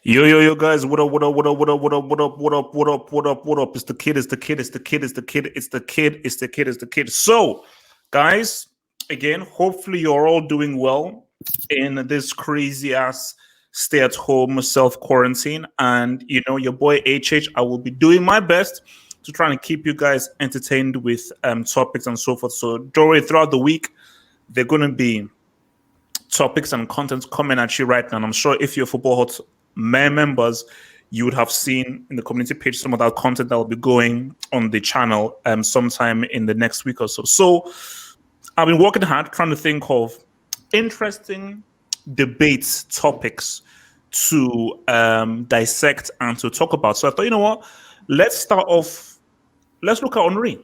Yo, guys, what up, what up, what up, what up, what up, what up, what up, what up, what up, what up? It's the kid, it's the kid, it's the kid, it's the kid, it's the kid, it's the kid, it's the kid. So, guys, again, hopefully you're all doing well in this crazy ass stay at home self quarantine. And your boy HH, I will be doing my best to try and keep you guys entertained with topics and so forth. So, don't worry, throughout the week, they're going to be topics and content coming at you right now. And I'm sure if you're Football Hot members, you would have seen in the community page some of that content that will be going on the channel sometime in the next week or so. So I've been working hard trying to think of interesting debates, topics to dissect and to talk about. So I thought, you know what? Let's start off. Let's look at Henry.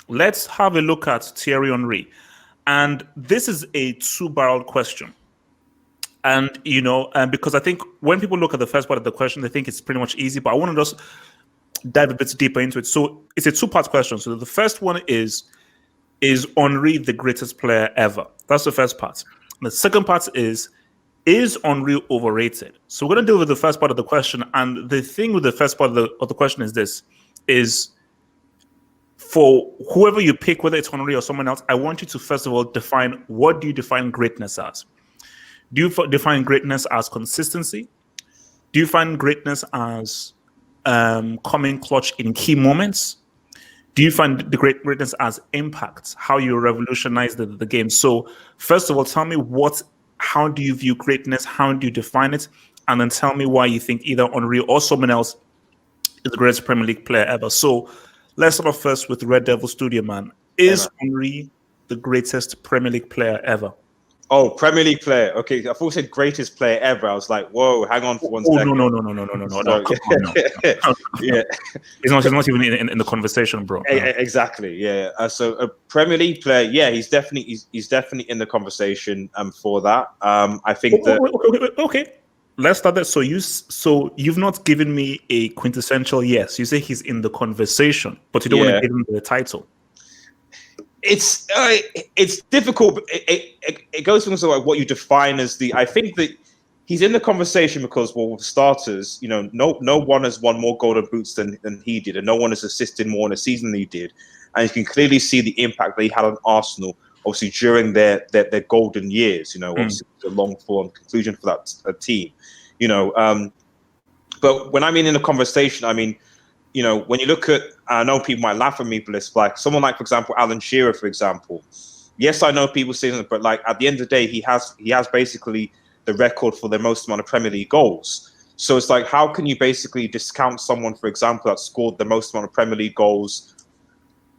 Let's have a look at Thierry Henry. And this is a two-barreled question. And, because I think when people look at the first part of the question, they think it's pretty much easy, but I want to just dive a bit deeper into it. So it's a two-part question. So the first one is Henry the greatest player ever? That's the first part. The second part is Henry overrated? So we're going to deal with the first part of the question. And the thing with the first part of the question is this, is for whoever you pick, whether it's Henry or someone else, I want you to first of all define, what do you define greatness as? Do you define greatness as consistency? Do you find greatness as coming clutch in key moments? Do you find the greatness as impact, how you revolutionize the game? So first of all, tell me how do you view greatness? How do you define it? And then tell me why you think either Henry or someone else is the greatest Premier League player ever. So let's start off first with Red Devil Studio Man. Is Henry the greatest Premier League player ever? Oh, Premier League player. Okay, I thought you said greatest player ever. I was like, whoa, hang on for one second. No. Yeah. He's not even in the conversation, bro. No. Exactly, yeah. So a Premier League player, yeah, he's definitely in the conversation for that. I think Okay. Let's start there. So you've not given me a quintessential yes. You say he's in the conversation, but you don't want to give him the title. It's difficult. But it goes from sort of like what you define as the. I think that he's in the conversation because, well, for starters, no one has won more Golden Boots than he did, and no one has assisted more in a season than he did, and you can clearly see the impact that he had on Arsenal, obviously during their golden years. Obviously the long form conclusion for that team. But when I mean in the conversation, I mean. When you look at, I know people might laugh at me, but it's like someone like, for example, Alan Shearer, for example. Yes, I know people say that, but like at the end of the day, he has basically the record for the most amount of Premier League goals. So it's like, how can you basically discount someone, for example, that scored the most amount of Premier League goals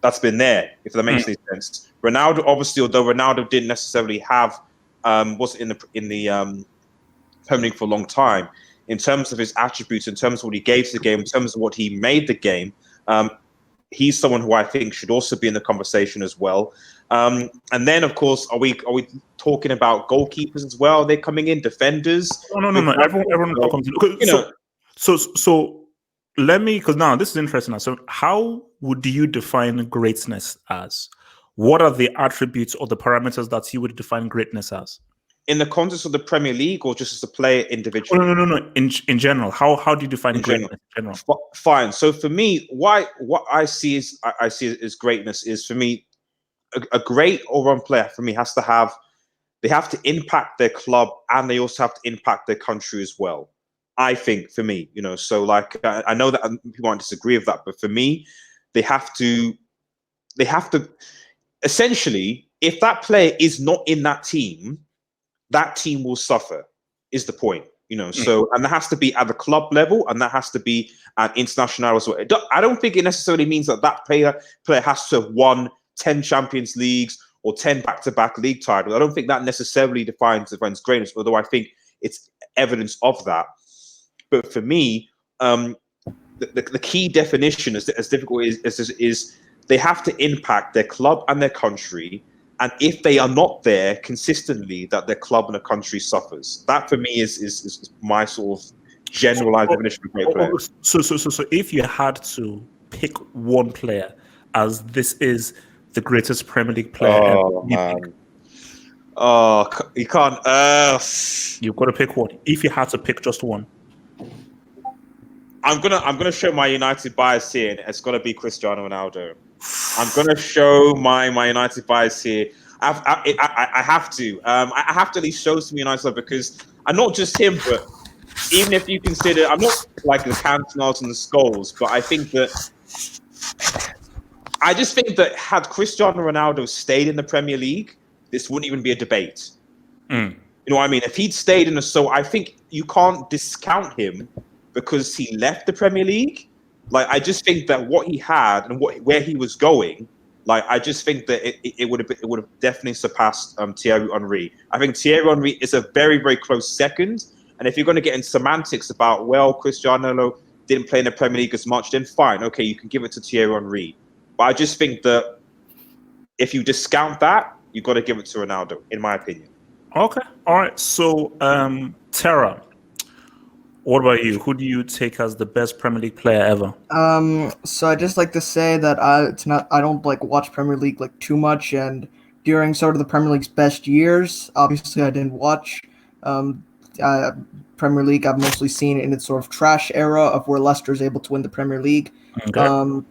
that's been there, if that makes any sense? Ronaldo, obviously, although Ronaldo didn't necessarily have, wasn't in the Premier League for a long time. In terms of his attributes, in terms of what he gave to the game, in terms of what he made the game, he's someone who I think should also be in the conversation as well. And then, of course, are we talking about goalkeepers as well? They're coming in, defenders. No. Everyone comes in. So let me, because now this is interesting. So how would you define greatness as? What are the attributes or the parameters that you would define greatness as? In the context of the Premier League, or just as a player individually? No. In general, how do you define greatness in general? Fine. So for me, what I see as greatness is, for me, a great all-round player for me they have to impact their club, and they also have to impact their country as well. I think, for me, so like I know that people might disagree with that, but for me, they have to essentially, if that player is not in that team will suffer, is the point, So, and that has to be at the club level, and that has to be at international as well. I don't think it necessarily means that player has to have won 10 Champions Leagues or 10 back-to-back league titles. I don't think that necessarily defines greatness, although I think it's evidence of that. But for me, the key definition, as difficult is they have to impact their club and their country. And if they are not there consistently, that their club and the country suffers. That for me is my sort of generalized definition of a great player. So if you had to pick one player as this is the greatest Premier League player ever, man. Oh, you can't. You've got to pick one. If you had to pick just one. I'm gonna show my United bias here, and it's gonna be Cristiano Ronaldo. I'm gonna show my United bias here. I have to. I have to at least show some United because I'm not just him, but even if you consider, I'm not like the Cantonas and the Scholes, but I just think that had Cristiano Ronaldo stayed in the Premier League, this wouldn't even be a debate. Mm. You know what I mean? If he'd stayed in the, so I think you can't discount him because he left the Premier League. Like I just think that what he had and where he was going, like I just think that it would have definitely surpassed Thierry Henry. I think Thierry Henry is a very very close second. And if you're going to get in semantics about Cristiano didn't play in the Premier League as much, then fine, okay, you can give it to Thierry Henry. But I just think that if you discount that, you've got to give it to Ronaldo, in my opinion. Okay. All right. So, Tara, what about you? Who do you take as the best Premier League player ever? So I just like to say that I don't like watch Premier League like too much, and during sort of the Premier League's best years, obviously I didn't watch Premier League. I've mostly seen it in its sort of trash era of where Leicester is able to win the Premier League. Okay.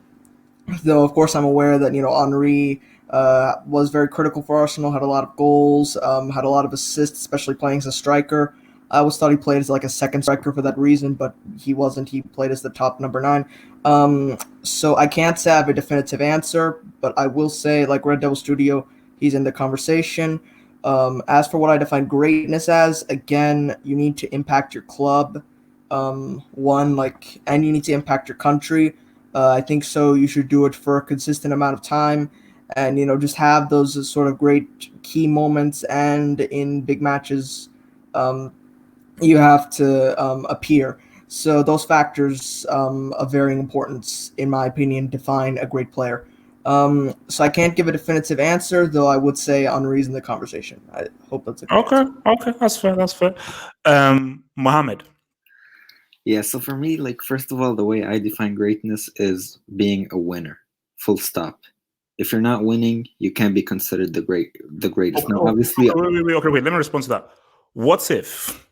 Though of course I'm aware that Henry was very critical for Arsenal, had a lot of goals, had a lot of assists, especially playing as a striker. I always thought he played as like a second striker for that reason, but he wasn't. He played as the top number 9. So I can't say I have a definitive answer, but I will say, like Red Devil Studio, he's in the conversation. As for what I define greatness as, again, you need to impact your club, and you need to impact your country. I think so. You should do it for a consistent amount of time, and just have those sort of great key moments. And in big matches, you have to appear. So those factors of varying importance, in my opinion, define a great player. So I can't give a definitive answer, though I would say Henry's in the conversation. I hope that's okay. Okay, that's fair. That's fair. Mohammed. Yeah, so for me, like first of all, the way I define greatness is being a winner. Full stop. If you're not winning, you can't be considered the greatest. Now, obviously, wait. Let me respond to that. What if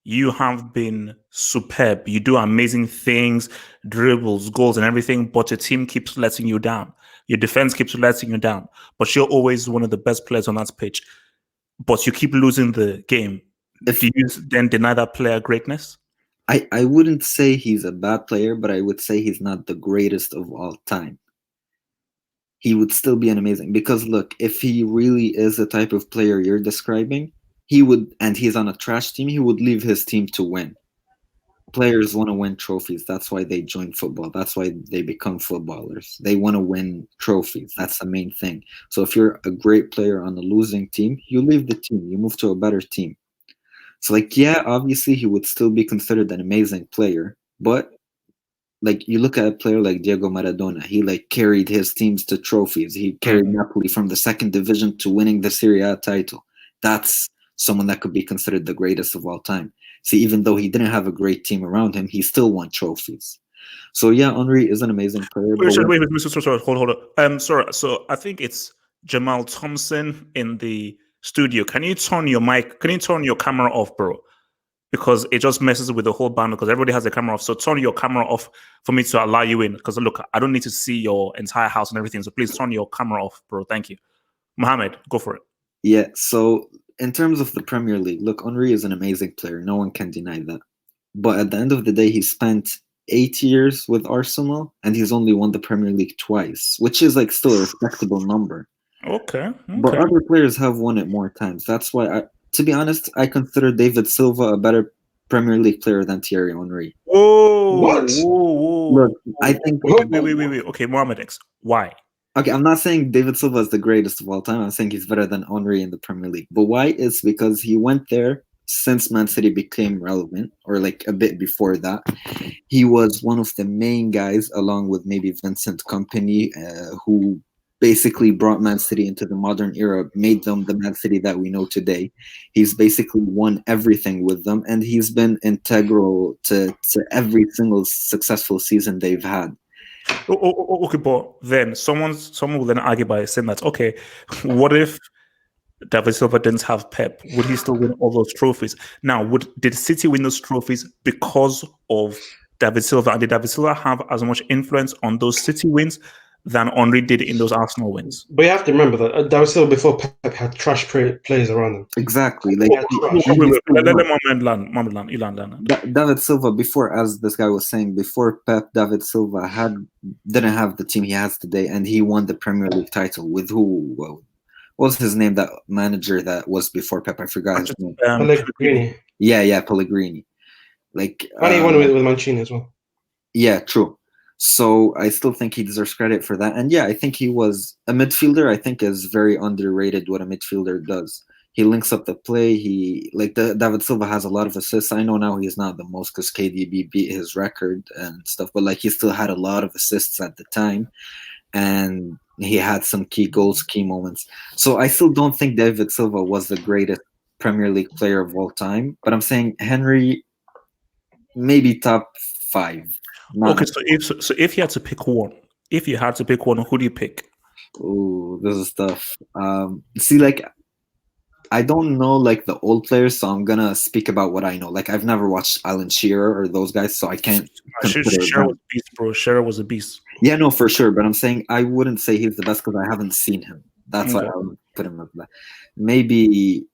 you have been superb? You do amazing things, dribbles, goals, and everything, but your team keeps letting you down. Your defense keeps letting you down, but you're always one of the best players on that pitch. But you keep losing the game. Do you then deny that player greatness? I wouldn't say he's a bad player, but I would say he's not the greatest of all time. He would still be an amazing, because look, if he really is the type of player you're describing, he would, and he's on a trash team, he would leave his team to win. Players want to win trophies. That's why they join football. That's why they become footballers. They want to win trophies. That's the main thing. So if you're a great player on a losing team, you leave the team. You move to a better team. So, like, yeah, obviously he would still be considered an amazing player, but like you look at a player like Diego Maradona, he like carried his teams to trophies. He carried Napoli from the second division to winning the Serie A title. That's someone that could be considered the greatest of all time. See, even though he didn't have a great team around him, he still won trophies. So yeah, Henry is an amazing player. Wait, sorry, hold on. Sorry. So I think it's Jamal Thompson in the studio. Can you turn your mic? Can you turn your camera off, bro? Because it just messes with the whole band because everybody has their camera off. So turn your camera off for me to allow you in. Because look, I don't need to see your entire house and everything. So please turn your camera off, bro. Thank you. Mohammed, go for it. Yeah, so in terms of the Premier League, look, Henry is an amazing player. No one can deny that. But at the end of the day, he spent 8 years with Arsenal and he's only won the Premier League twice, which is like still a respectable number. Okay. But other players have won it more times. That's why, to be honest, I consider David Silva a better Premier League player than Thierry Henry. Whoa! What? Whoa! Look, I think. Wait. Okay, Mohammed X. Why? Okay, I'm not saying David Silva is the greatest of all time. I'm saying he's better than Henry in the Premier League. But why? Is because he went there since Man City became relevant, or like a bit before that. He was one of the main guys, along with maybe Vincent Kompany, who basically brought Man City into the modern era, made them the Man City that we know today. He's basically won everything with them, and he's been integral to every single successful season they've had. Okay, but then someone will then argue by saying that, okay, what if David Silva didn't have Pep? Would he still win all those trophies? Now, did City win those trophies because of David Silva, and did David Silva have as much influence on those City wins than Henry did in those Arsenal wins? But you have to remember that was still before Pep had trash players around him. Exactly. Like Wait, let Mohamed land. You land. David Silva, before, as this guy was saying, before Pep, David Silva didn't have the team he has today, and he won the Premier League title with who? What was his name? That manager that was before Pep, I forgot his name. Pellegrini. Yeah, Pellegrini. Like, and he won with Mancini as well. Yeah, true. So I still think he deserves credit for that. And yeah, I think he was a midfielder. I think is very underrated what a midfielder does. He links up the play. David Silva has a lot of assists. I know now he's not the most because KDB beat his record and stuff, but like he still had a lot of assists at the time, and he had some key goals, key moments. So I still don't think David Silva was the greatest Premier League player of all time, but I'm saying Henry, maybe top 5. Okay, so if you had to pick one, who do you pick? Oh, this is tough. See, like, I don't know like the old players, so I'm gonna speak about what I know. Like, I've never watched Alan Shearer or those guys, so I can't. Shearer was a beast, bro. Shearer was a beast. Yeah, no, for sure. But I'm saying I wouldn't say he's the best because I haven't seen him. That's why I would put him up there. Maybe.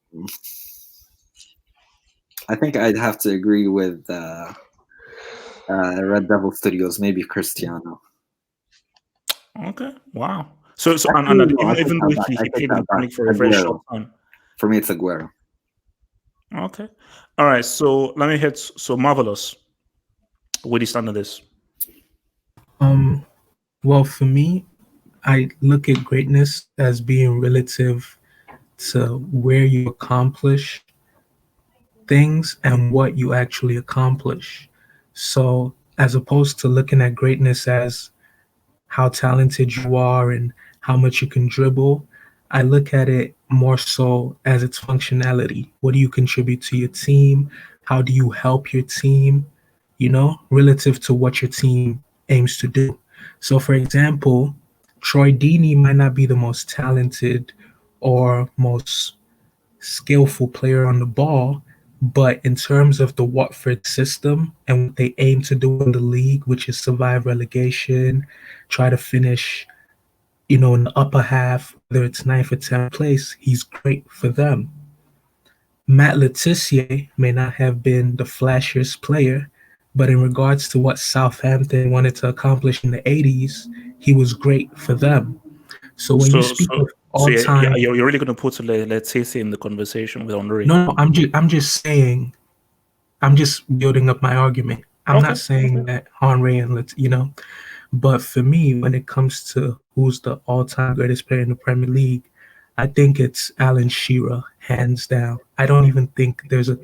I think I'd have to agree with Red Devil Studios, maybe Cristiano. Okay, wow. So even though he played in the Premier League for a very short time. For me, it's Aguero. Okay. All right, so let me hit. So Marvelous. Where do you stand on this? Well, for me, I look at greatness as being relative to where you accomplish things and what you actually accomplish. So as opposed to looking at greatness as how talented you are and how much you can dribble, I look at it more so as its functionality. What do you contribute to your team? How do you help your team? Relative to what your team aims to do. So for example, Troy Deeney might not be the most talented or most skillful player on the ball, but in terms of the Watford system and what they aim to do in the league, which is survive relegation, try to finish, in the upper half, whether it's 9th or 10th place, he's great for them. Matt Letizia may not have been the flashiest player, but in regards to what Southampton wanted to accomplish in the 80s, he was great for them. So when you speak of all-time, you're really going to put Letizia in the conversation with Henry? No, I'm just saying, I'm just building up my argument. I'm not saying that Henry and but for me, when it comes to who's the all-time greatest player in the Premier League, I think it's Alan Shearer, hands down. I don't even think there's a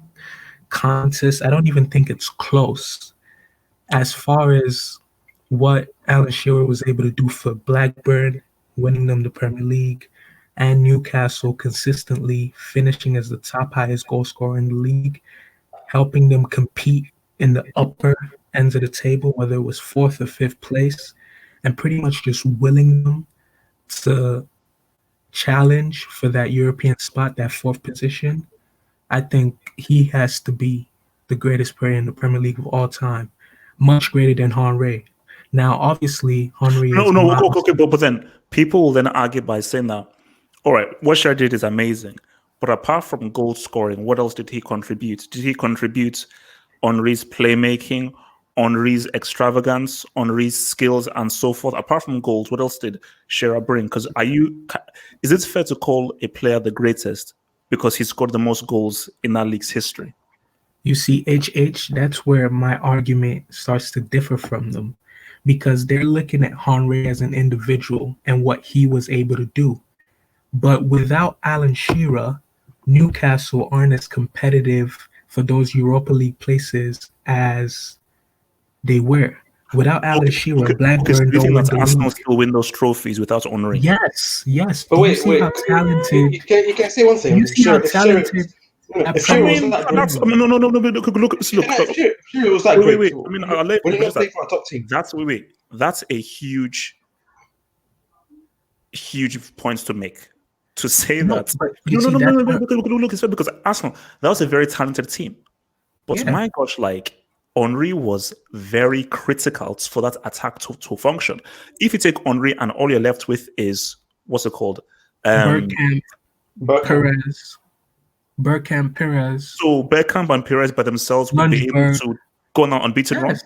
contest. I don't even think it's close. As far as what Alan Shearer was able to do for Blackburn, winning them the Premier League, and Newcastle consistently finishing as the top highest goal scorer in the league, helping them compete in the upper ends of the table, whether it was 4th or 5th place, and pretty much just willing them to challenge for that European spot, that 4th position. I think he has to be the greatest player in the Premier League of all time, much greater than Henry. Now, obviously, Henry is... Okay, but then people will then argue by saying that, all right, what Shearer did is amazing, but apart from goal scoring, what else did he contribute? Did he contribute Henry's playmaking, Henry's extravagance, Henry's skills, and so forth? Apart from goals, what else did Shearer bring? Because is it fair to call a player the greatest because he scored the most goals in that league's history? You see, that's where my argument starts to differ from them, because they're looking at Henry as an individual and what he was able to do. But without Alan Shearer, Newcastle aren't as competitive for those Europa League places as they were. Without Alan Shearer, Blackburn don't win the Arsenal league. Still win those trophies without Henry. Yes. But wait, how talented. You can say one thing. You see how talented. If Shearer was that great, Look. Shearer was that great. Wait. I mean, when he not playing for a top team. That's a huge point to make. To say that. Look, it's fair because Arsenal, that was a very talented team. But my gosh, like, Henry was very critical for that attack to function. If you take Henry and all you're left with is what's it called? Bergkamp, But Perez. Bergkamp, Perez. So Bergkamp and Perez by themselves would be able Lundberg. to go on an unbeaten run.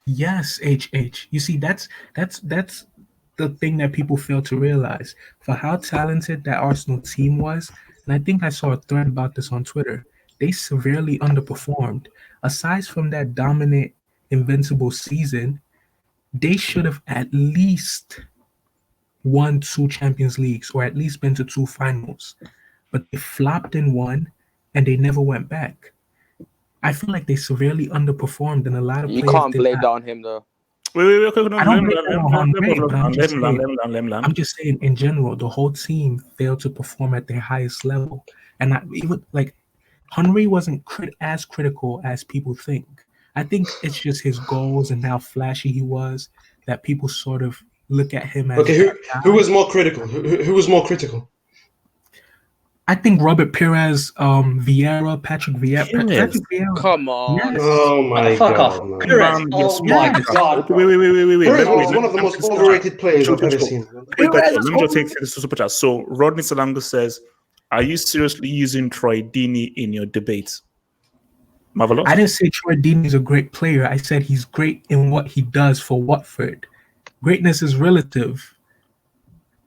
Yes, HH. You see, that's the thing that people fail to realize. For how talented that Arsenal team was, and I think I saw a thread about this on Twitter, they severely underperformed. Aside from that dominant, invincible season, they should have at least won 2 Champions Leagues or at least been to 2 finals. But they flopped in one and they never went back. I feel like they severely underperformed, and a lot of You players can't did blame not. that on him though. Wait, okay, no, I don't let blame that on Henry, but I'm just saying. him. I'm just saying, in general, the whole team failed to perform at their highest level, and even like Henry wasn't as critical as people think. I think it's just his goals and how flashy he was that people sort of look at him as. okay, who was more critical? Who was more critical? I think Robert Perez, Vieira, Patrick Vieira. Patrick Vieira. Come on. Yes. Oh my Fuck god, off. man. Perez. Man, Oh you're my smart. god. Wait. Perez was Let one of the me most just- overrated players I've ever Sure. seen. Let me just take this to super chat. So Rodney Salanga says, "Are you seriously using Troy Deeney in your debate?" Marvelous. I didn't say Troy Deeney's a great player. I said he's great in what he does for Watford. Greatness is relative.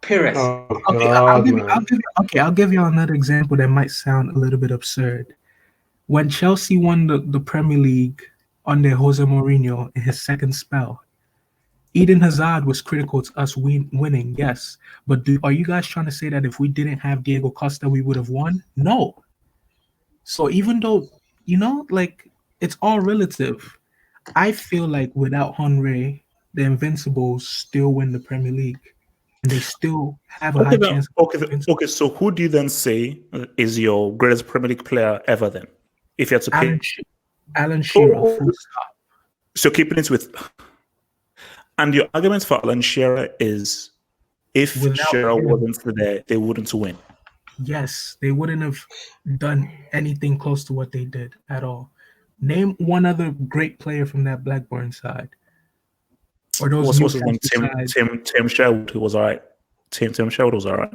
Perez. Oh Okay, god, man. I'll give you another example that might sound a little bit absurd. When Chelsea won the Premier League under Jose Mourinho in his second spell, Eden Hazard was critical to us winning, yes. But are you guys trying to say that if we didn't have Diego Costa, we would have won? No. So even though, like, it's all relative, I feel like without Henry, the Invincibles still win the Premier League. And they still have a high chance. Okay. So who do you then say is your greatest Premier League player ever? Then, if you had to pick, Alan Shearer. Full stop. So keeping it with, and your argument for Alan Shearer is, if Without Shearer him, wasn't there, they wouldn't win. Yes, they wouldn't have done anything close to what they did at all. Name one other great player from that Blackburn side. Or those What's his name? Tim Sherwood, who was all right. Tim Sherwood was all right.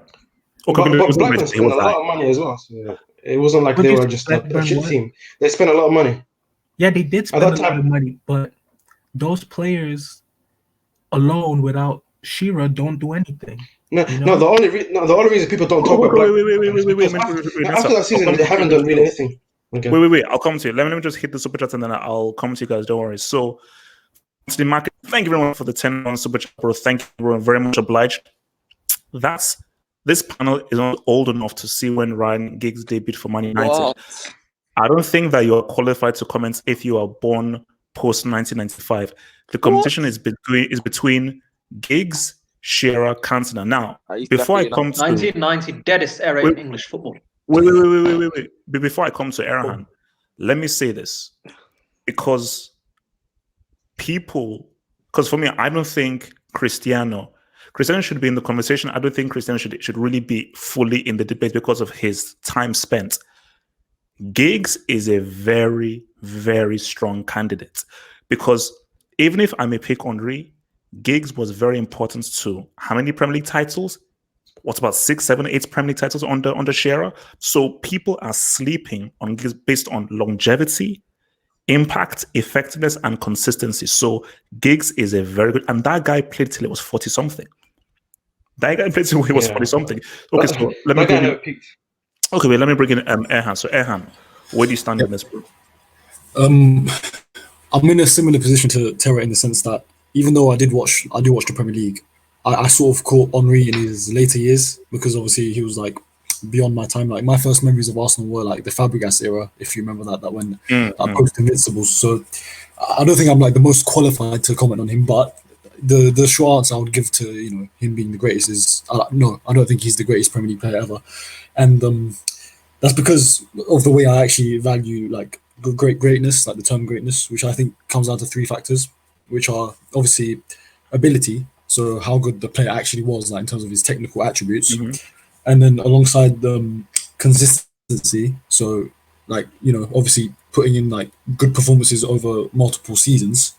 Okay, But Blackburn spent a lot of money as well. So it wasn't like they were just a shit team. They spent a lot of money. Yeah, they did spend a lot of money, but those players alone without Shearer don't do anything. No, the only reason people don't talk about Blackburn after that season they haven't done really anything. Okay. Wait. I'll come to you. Let me just hit the super chat and then I'll come to you guys. Don't worry. So, to the market, thank you very much for the 10 on super chat, bro. Thank you, bro. Very much obliged. This panel is not old enough to see when Ryan Giggs debuted for Man United. What? I don't think that you're qualified to comment if you are born post 1995. The competition is between Giggs, Shearer, Cantona. Now, before I come to 1990, deadest era in English football. Wait. Before I come to Erahan, let me say this. Because for me, I don't think Cristiano should be in the conversation. I don't think Cristiano should really be fully in the debate because of his time spent. Giggs is a very, very strong candidate because even if I may pick Henry, Giggs was very important to how many Premier League titles? What's about 6, 7, 8 Premier League titles under Shearer? So people are sleeping on Giggs based on longevity, impact, effectiveness, and consistency. So Giggs is a very good, and that guy played till he was 40 something. That guy played till he was 40 something. Okay, so let me bring in. Okay, wait, let me bring in Erhan. So Erhan, where do you stand in this, bro? I'm in a similar position to Terra in the sense that even though I do watch the Premier League, I sort of caught Henry in his later years because obviously he was like beyond my time. Like my first memories of Arsenal were like the Fabregas era, if you remember that when post Invincibles. So I don't think I'm like the most qualified to comment on him, but the short answer I would give to him being the greatest is no, I don't think he's the greatest Premier League player ever, and that's because of the way I actually value like greatness, like the term greatness, which I think comes down to 3 factors, which are obviously ability, so how good the player actually was, like in terms of his technical attributes, and then alongside the consistency, so like obviously putting in like good performances over multiple seasons,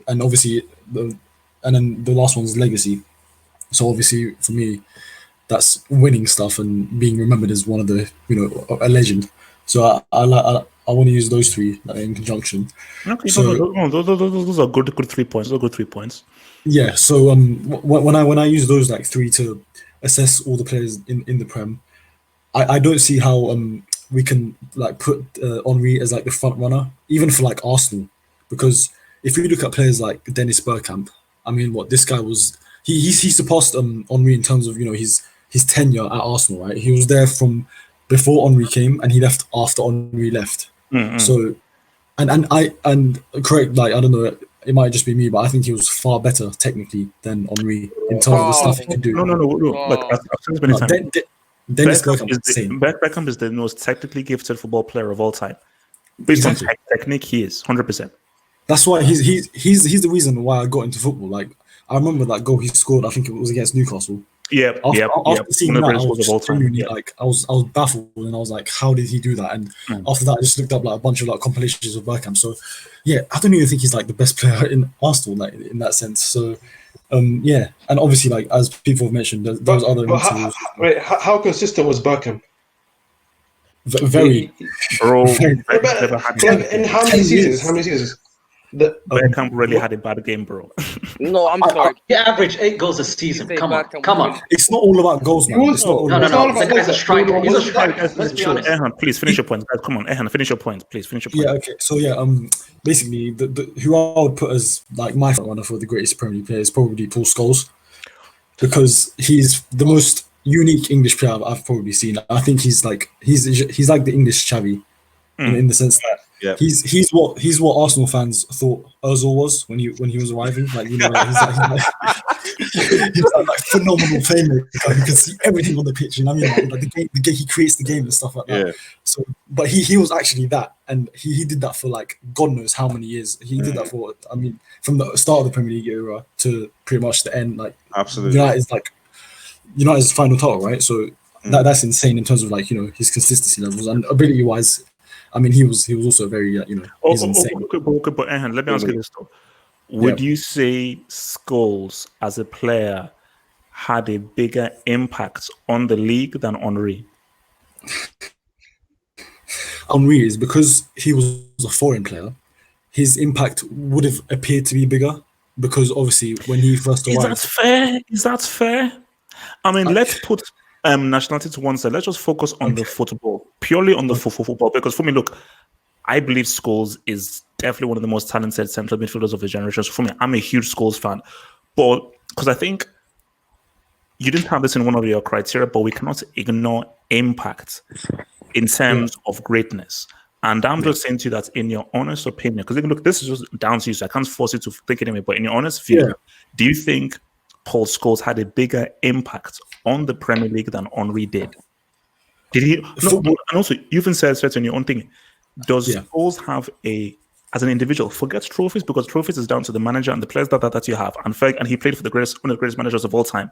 and obviously and then the last one's legacy. So obviously for me, that's winning stuff and being remembered as one of the a legend. So I want to use those three in conjunction. Okay, so those are good 3 points. Those are good 3 points. Yeah. So when I use those like three to assess all the players in the Prem, I don't see how we can like put Henry as like the front runner, even for like Arsenal, because if we look at players like Dennis Bergkamp, I mean, what this guy was, he surpassed Henry in terms of his tenure at Arsenal, right? He was there from before Henry came, and he left after Henry left. Mm-hmm. So, and correct, like I don't know, it might just be me, but I think he was far better technically than Henry in terms of the stuff he could do. No. Like I've said this many times. Dennis Beckham is the most technically gifted football player of all time. Based on technique, he is 100%. That's why he's the reason why I got into football. Like I remember that goal he scored. I think it was against Newcastle. After seeing that, I was genuinely like I was baffled, and I was like, how did he do that? And after that, I just looked up like a bunch of like compilations of Bergkamp. So yeah, I don't even think he's like the best player in Arsenal, like in that sense. So yeah, and obviously like as people have mentioned, those other. How consistent was Bergkamp? Very, bro. In how many seasons? Beckham really had a bad game, bro. No, I'm sorry. He averaged 8 goals a season. Come on. It's not all about goals, man. It's not all No. about The guy's a striker. He's a striker. Let's be honest. Ehan, please finish your points, guys. Come on, Ehan, finish your points, please. Finish your points. Yeah. Okay. So yeah. Basically, the who I would put as like my front runner for the greatest Premier League player is probably Paul Scholes, because he's the most unique English player I've probably seen. I think he's like the English Xavi, in the sense that. Yeah. He's what Arsenal fans thought Ozil was when he was arriving. Like he's like phenomenal playmaker who can see everything on the pitch. You know what I mean? Like the game, he creates the game and stuff like that. Yeah. So, but he was actually that, and he did that for like God knows how many years. He did that for, I mean, from the start of the Premier League era to pretty much the end. Like absolutely, United's final title, right? So that's insane in terms of like his consistency levels and ability wise. I mean, he was also very, he's insane. Okay, but Ehan, let me ask you this though. Would you say Scholes as a player had a bigger impact on the league than Henry? Henry is because he was a foreign player. His impact would have appeared to be bigger because obviously when he first arrived. Is that fair? I mean, let's put nationality to one side. Let's just focus on the football, purely on the football. Because for me, look, I believe Scholes is definitely one of the most talented central midfielders of his generation. So for me, I'm a huge Scholes fan. But because I think you didn't have this in one of your criteria, but we cannot ignore impact in terms of greatness. And I'm just saying to you that in your honest opinion, because look, this is just down to you, so I can't force you to think it anyway, but in your honest view, do you think Paul Scholes had a bigger impact on the Premier League than Henry did? Did he? No, and also, you even said in your own thing. Does Scholes have as an individual, forget trophies, because trophies is down to the manager and the players that you have, and he played for one of the greatest managers of all time.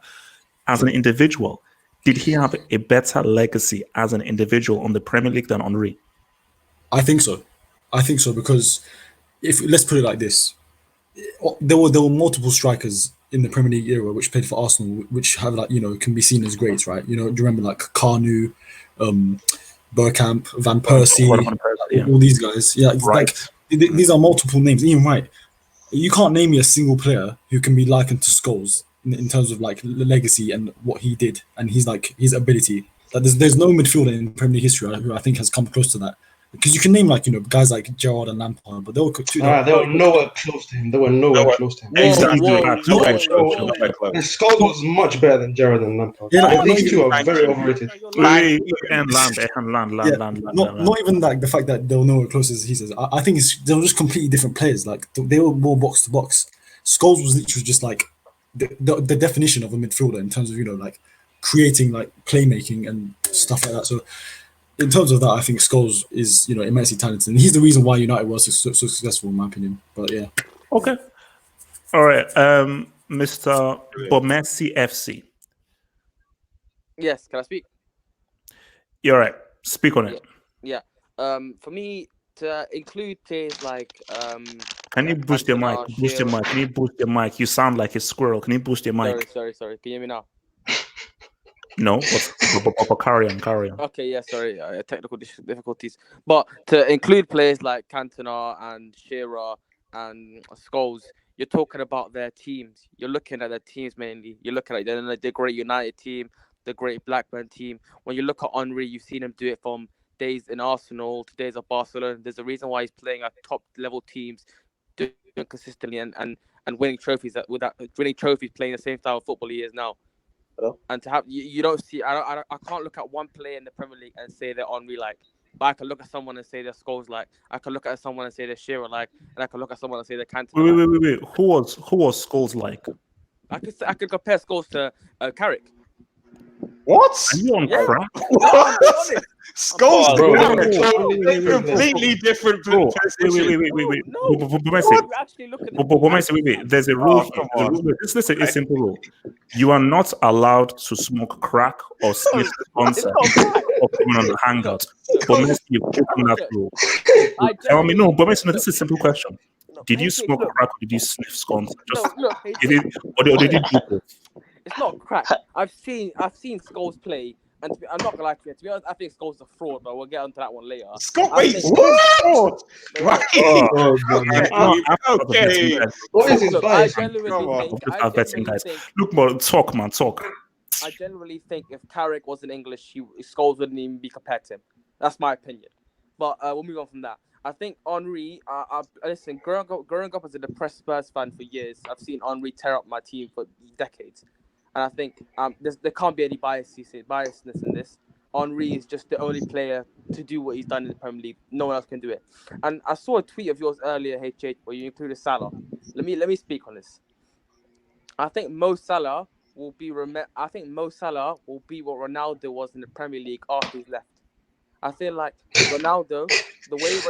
As an individual, did he have a better legacy as an individual on the Premier League than Henry? I think so. Because let's put it like this, there were multiple strikers in the Premier League era which played for Arsenal, which have like can be seen as greats, right? Do you remember like Kanu, Bergkamp, Van Persie, all these guys? Yeah, right. Like these are multiple names. Ian Wright. You can't name me a single player who can be likened to Scholes in terms of like legacy and what he did and his ability. Like there's no midfielder in Premier League history who I think has come close to that. Because you can name guys like Gerrard and Lampard, but they were nowhere close to him. Exactly. Scholes was much better than Gerrard and Lampard. Yeah, these two are very overrated. Not even like the fact that they were nowhere close as he says. I think they were just completely different players. Like they were more box to box. Scholes was literally just like the definition of a midfielder in terms of like creating like playmaking and stuff like that. So. In terms of that, I think Scholes is, immensely talented, and he's the reason why United was so successful, in my opinion. But yeah. Okay. All right, Mr. Bomessi FC. Yes, can I speak? You're right. Speak on it. Yeah. For me, to include players like Can you boost your mic? Cantona, Boost your Shearer. mic. Can you boost your mic? You sound like a squirrel. Can you boost your mic? Sorry. Can you hear me now? No, but carry on. Okay, yeah, sorry, technical difficulties. But to include players like Cantona and Shearer and Scholes, you're talking about their teams. You're looking at their teams mainly. You're looking at the great United team, the great Blackburn team. When you look at Henry, you've seen him do it from days in Arsenal to days of Barcelona. There's a reason why he's playing at top level teams, doing it consistently and winning trophies winning trophies, playing the same style of football he is now. Hello? And to have you don't see, I can't look at one player in the Premier League and say they're Henry like. But I can look at someone and say they're Scholes like. I can look at someone and say they're Shearer like, and I can look at someone and say they're Cantona. Wait. Who was Scholes like? I could compare Scholes to Carrick. What? Are you on crack? What? Scholes, Wait. completely different. Bro, wait. Wait. There's a rule. This is a simple rule. You are not allowed to smoke crack or sniff sponsor or coming on the Hangout. But Messi, you've broken that rule. Tell me, no, but Messi, this is a simple question. Did you smoke crack or did you sniff scones? Just or did you do both? It's not crack. I've seen Scholes play, and I'm not gonna lie to you. To be honest, I think Scholes is a fraud, but we'll get onto that one later. Wait, what? Right. Okay. What is his bias? Look, man, talk. I generally think if Carrick wasn't English, Scholes wouldn't even be compared to him. That's my opinion. But we'll move on from that. I think Henry. Listen, growing up as a depressed Spurs fan for years, I've seen Henry tear up my team for decades. And I think there can't be any biasness in this. Henry is just the only player to do what he's done in the Premier League. No one else can do it. And I saw a tweet of yours earlier, HH, where you included Salah. Let me speak on this. I think Mo Salah will be what Ronaldo was in the Premier League after he's left. I feel like Ronaldo, the way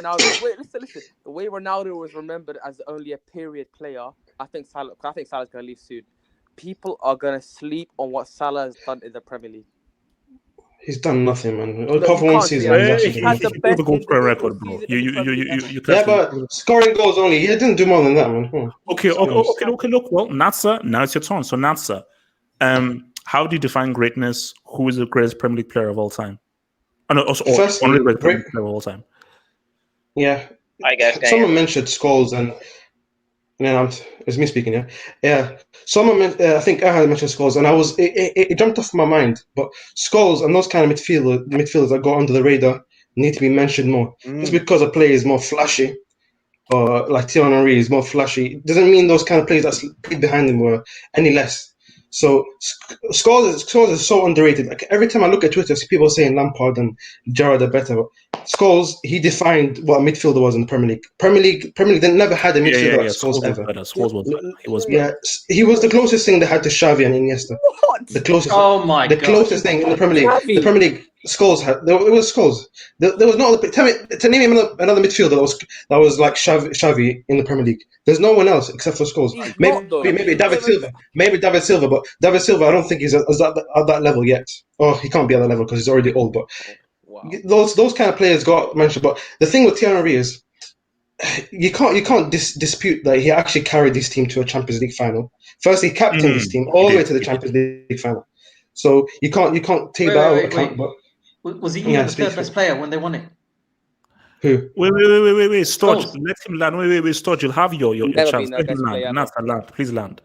Ronaldo was remembered as only a period player, I think Salah's going to leave soon. People are going to sleep on what Salah has done in the Premier League. He's done nothing, man. Apart from one season. He had the best goal record, bro. Yeah, but scoring goals only. He didn't do more than that, man. Okay. Look, well, Natsa, now it's your turn. So Natsa, how do you define greatness? Who is the greatest Premier League player of all time? Only great Premier League player of all time. Yeah. I guess someone mentioned Scholes and it's me speaking, yeah. Someone, I think I had mentioned Scholes, and it jumped off my mind. But Scholes and those kind of midfielders that go under the radar need to be mentioned more. Just because a player is more flashy, or like Thierry Henry is more flashy, doesn't mean those kind of players that played behind him were any less. So Scholes is so underrated. Like every time I look at Twitter, I see people saying Lampard and Gerrard are better. Scholes, he defined what a midfielder was in the Premier League. Premier League never had a midfielder like Scholes ever. He was the closest thing they had to Xavi and Iniesta. What? The closest. Oh my God. The closest thing in the Premier League. Xavi. The Premier League. Scholes had. It was Scholes. There was no other. To name another midfielder that was like Xavi in the Premier League. There's no one else except for Scholes. Maybe David Silva. But David Silva, I don't think he's at that level yet. Oh, he can't be at that level because he's already old. But those kind of players got mentioned. But the thing with Thierry Henry is, you can't dispute that he actually carried this team to a Champions League final. First, he captained this team all the way to the Champions League final. So you can't take that out of account. But was he even the third best player when they won it? Who? Wait, Storch. Let him land. Wait, Storch. You'll have your chance. Let him land. Please land.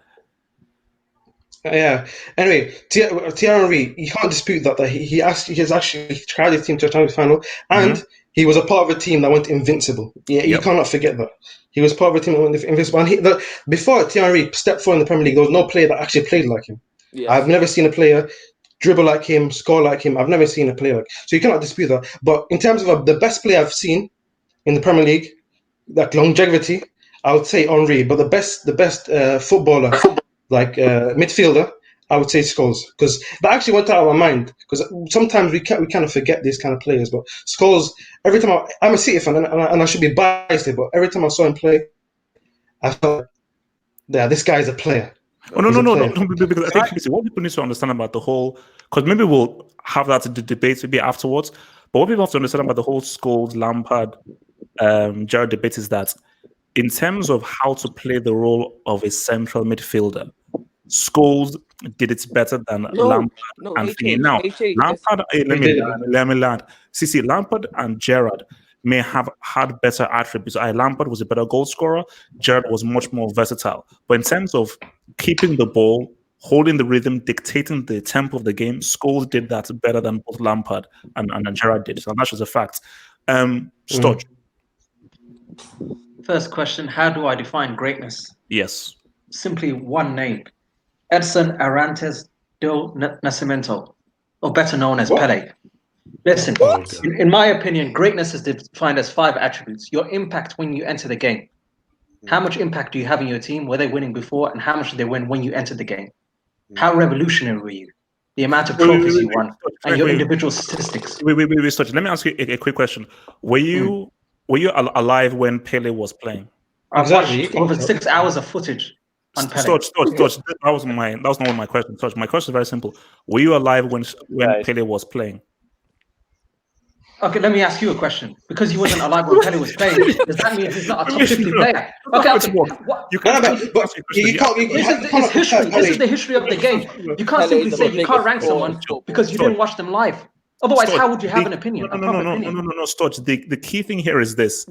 Yeah. Anyway, Thierry Henry, you can't dispute that he has actually carried his team to a Champions League final, and he was a part of a team that went invincible. Yeah, you cannot forget that. He was part of a team that went invincible. And before Thierry Henry stepped forward in the Premier League, there was no player that actually played like him. Yes. I've never seen a player dribble like him, score like him. I've never seen a player like. So you cannot dispute that. But in terms of the best player I've seen in the Premier League, like longevity, I would say Henry. But the best footballer, like midfielder, I would say Scholes. Because that actually went out of my mind. Because sometimes we kind of forget these kind of players. But Scholes, every time I'm a City fan, and I should be biased here, but every time I saw him play, I felt, this guy is a player. No, because I think what people need to understand about the whole, because maybe we'll have that debate maybe afterwards, but what people have to understand about the whole Scholes, Lampard Jared debates is that in terms of how to play the role of a central midfielder, Scholes did it better than Lampard and Thingy. Now, Lampard, let me land. See, Lampard and Gerrard may have had better attributes. Lampard was a better goal scorer. Gerrard was much more versatile. But in terms of keeping the ball, holding the rhythm, dictating the tempo of the game, Scholes did that better than both Lampard and Gerrard did. So that's just a fact. Stodge. First question, how do I define greatness? Yes. Simply one name. Edson Arantes do Nascimento, or better known as Pele. Listen, in my opinion, greatness is defined as 5 attributes. Your impact when you enter the game. How much impact do you have in your team? Were they winning before? And how much did they win when you entered the game? How revolutionary were you? The amount of trophies you won and your individual statistics. Wait, let me ask you a quick question. Were you alive when Pele was playing? I watched over 6 hours of footage on Pele. Stodge, that was not my question. Stodge, my question is very simple. Were you alive when Pele was playing? Okay, let me ask you a question. Because he wasn't alive when Pele was playing, does that mean he's not a top 50 player? Okay. It's history. This is the history of the game. You can't simply say you can't rank someone because you didn't watch them live. Otherwise, how would you have an opinion? No, Stodge. The key thing here is this.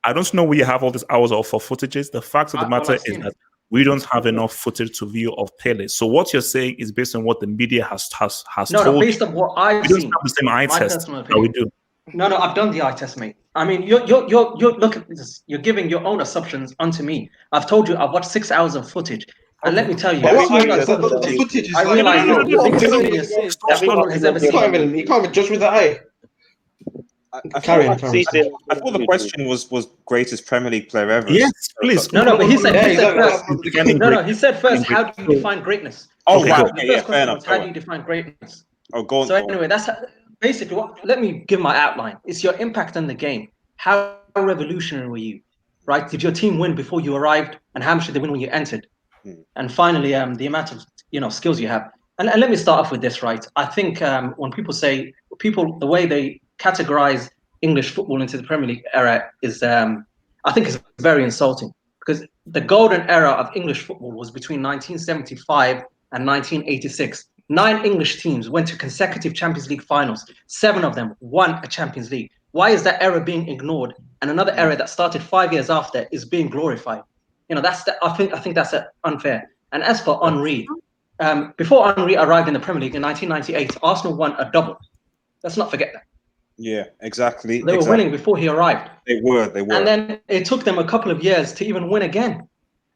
I don't know where you have all these hours of footages. The fact of the matter is that we don't have enough footage to view of Pele. So what you're saying is based on what the media has told you. No, based on what I've seen. We don't have the same eye test that we do. No, I've done the eye test, mate. I mean, you're look at this. You're giving your own assumptions onto me. I've told you I've watched 6 hours of footage, and let me tell you, You can't even judge with the eye. I thought the question was greatest Premier League player ever. Yes, please. No, but he said first. He said first. How do you define greatness? Oh, wow. Okay, fair enough. How do you define greatness? Oh, go on. So anyway, that's basically let me give my outline. It's your impact on the game. How revolutionary were you? Right? Did your team win before you arrived? And how much did they win when you entered? And finally, the amount of skills you have. And let me start off with this, right? I think when the way they categorize English football into the Premier League era is, I think, is very insulting, because the golden era of English football was between 1975 and 1986. 9 English teams went to consecutive Champions League finals. 7 of them won a Champions League. Why is that era being ignored? And another era that started 5 years after is being glorified. I think that's unfair. And as for Henry, before Henry arrived in the Premier League in 1998, Arsenal won a double. Let's not forget that. Yeah, exactly. They were winning before he arrived. They were. And then it took them a couple of years to even win again.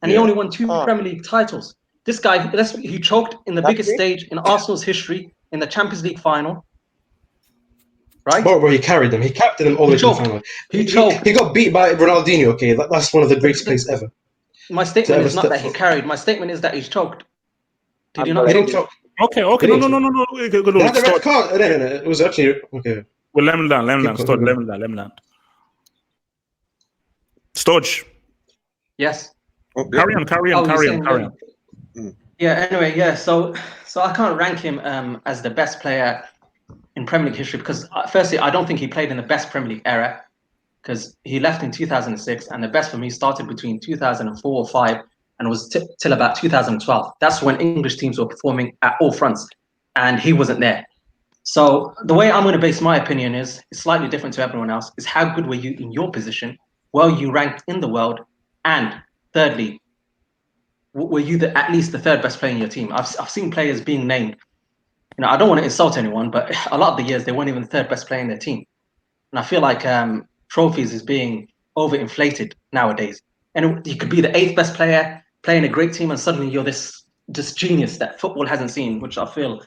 And he only won 2 Premier League titles. This guy, he choked in the biggest stage in Arsenal's history in the Champions League final. Right? Bro, he carried them. He captained them all the way to the final. He choked. He got beat by Ronaldinho. Okay, that's one of the greatest plays ever. My statement is not that he carried. My statement is that he's choked. Did you not? He didn't choke. Okay. No. They had the red card. No. It was actually okay. Well, let me land. Stodge. Yes. Carry on. Yeah. Anyway, yeah. So I can't rank him as the best player in Premier League history because, firstly, I don't think he played in the best Premier League era, because he left in 2006, and the best for me started between 2004 or 5 and was till about 2012. That's when English teams were performing at all fronts, and he wasn't there. So the way I'm going to base my opinion is slightly different to everyone else, is how good were you in your position, well you ranked in the world, and thirdly, were you at least the 3rd best player in your team? I've seen players being named. I don't want to insult anyone, but a lot of the years they weren't even the 3rd best player in their team. And I feel like trophies is being overinflated nowadays. And you could be the 8th best player, playing a great team, and suddenly you're this genius that football hasn't seen, which I feel,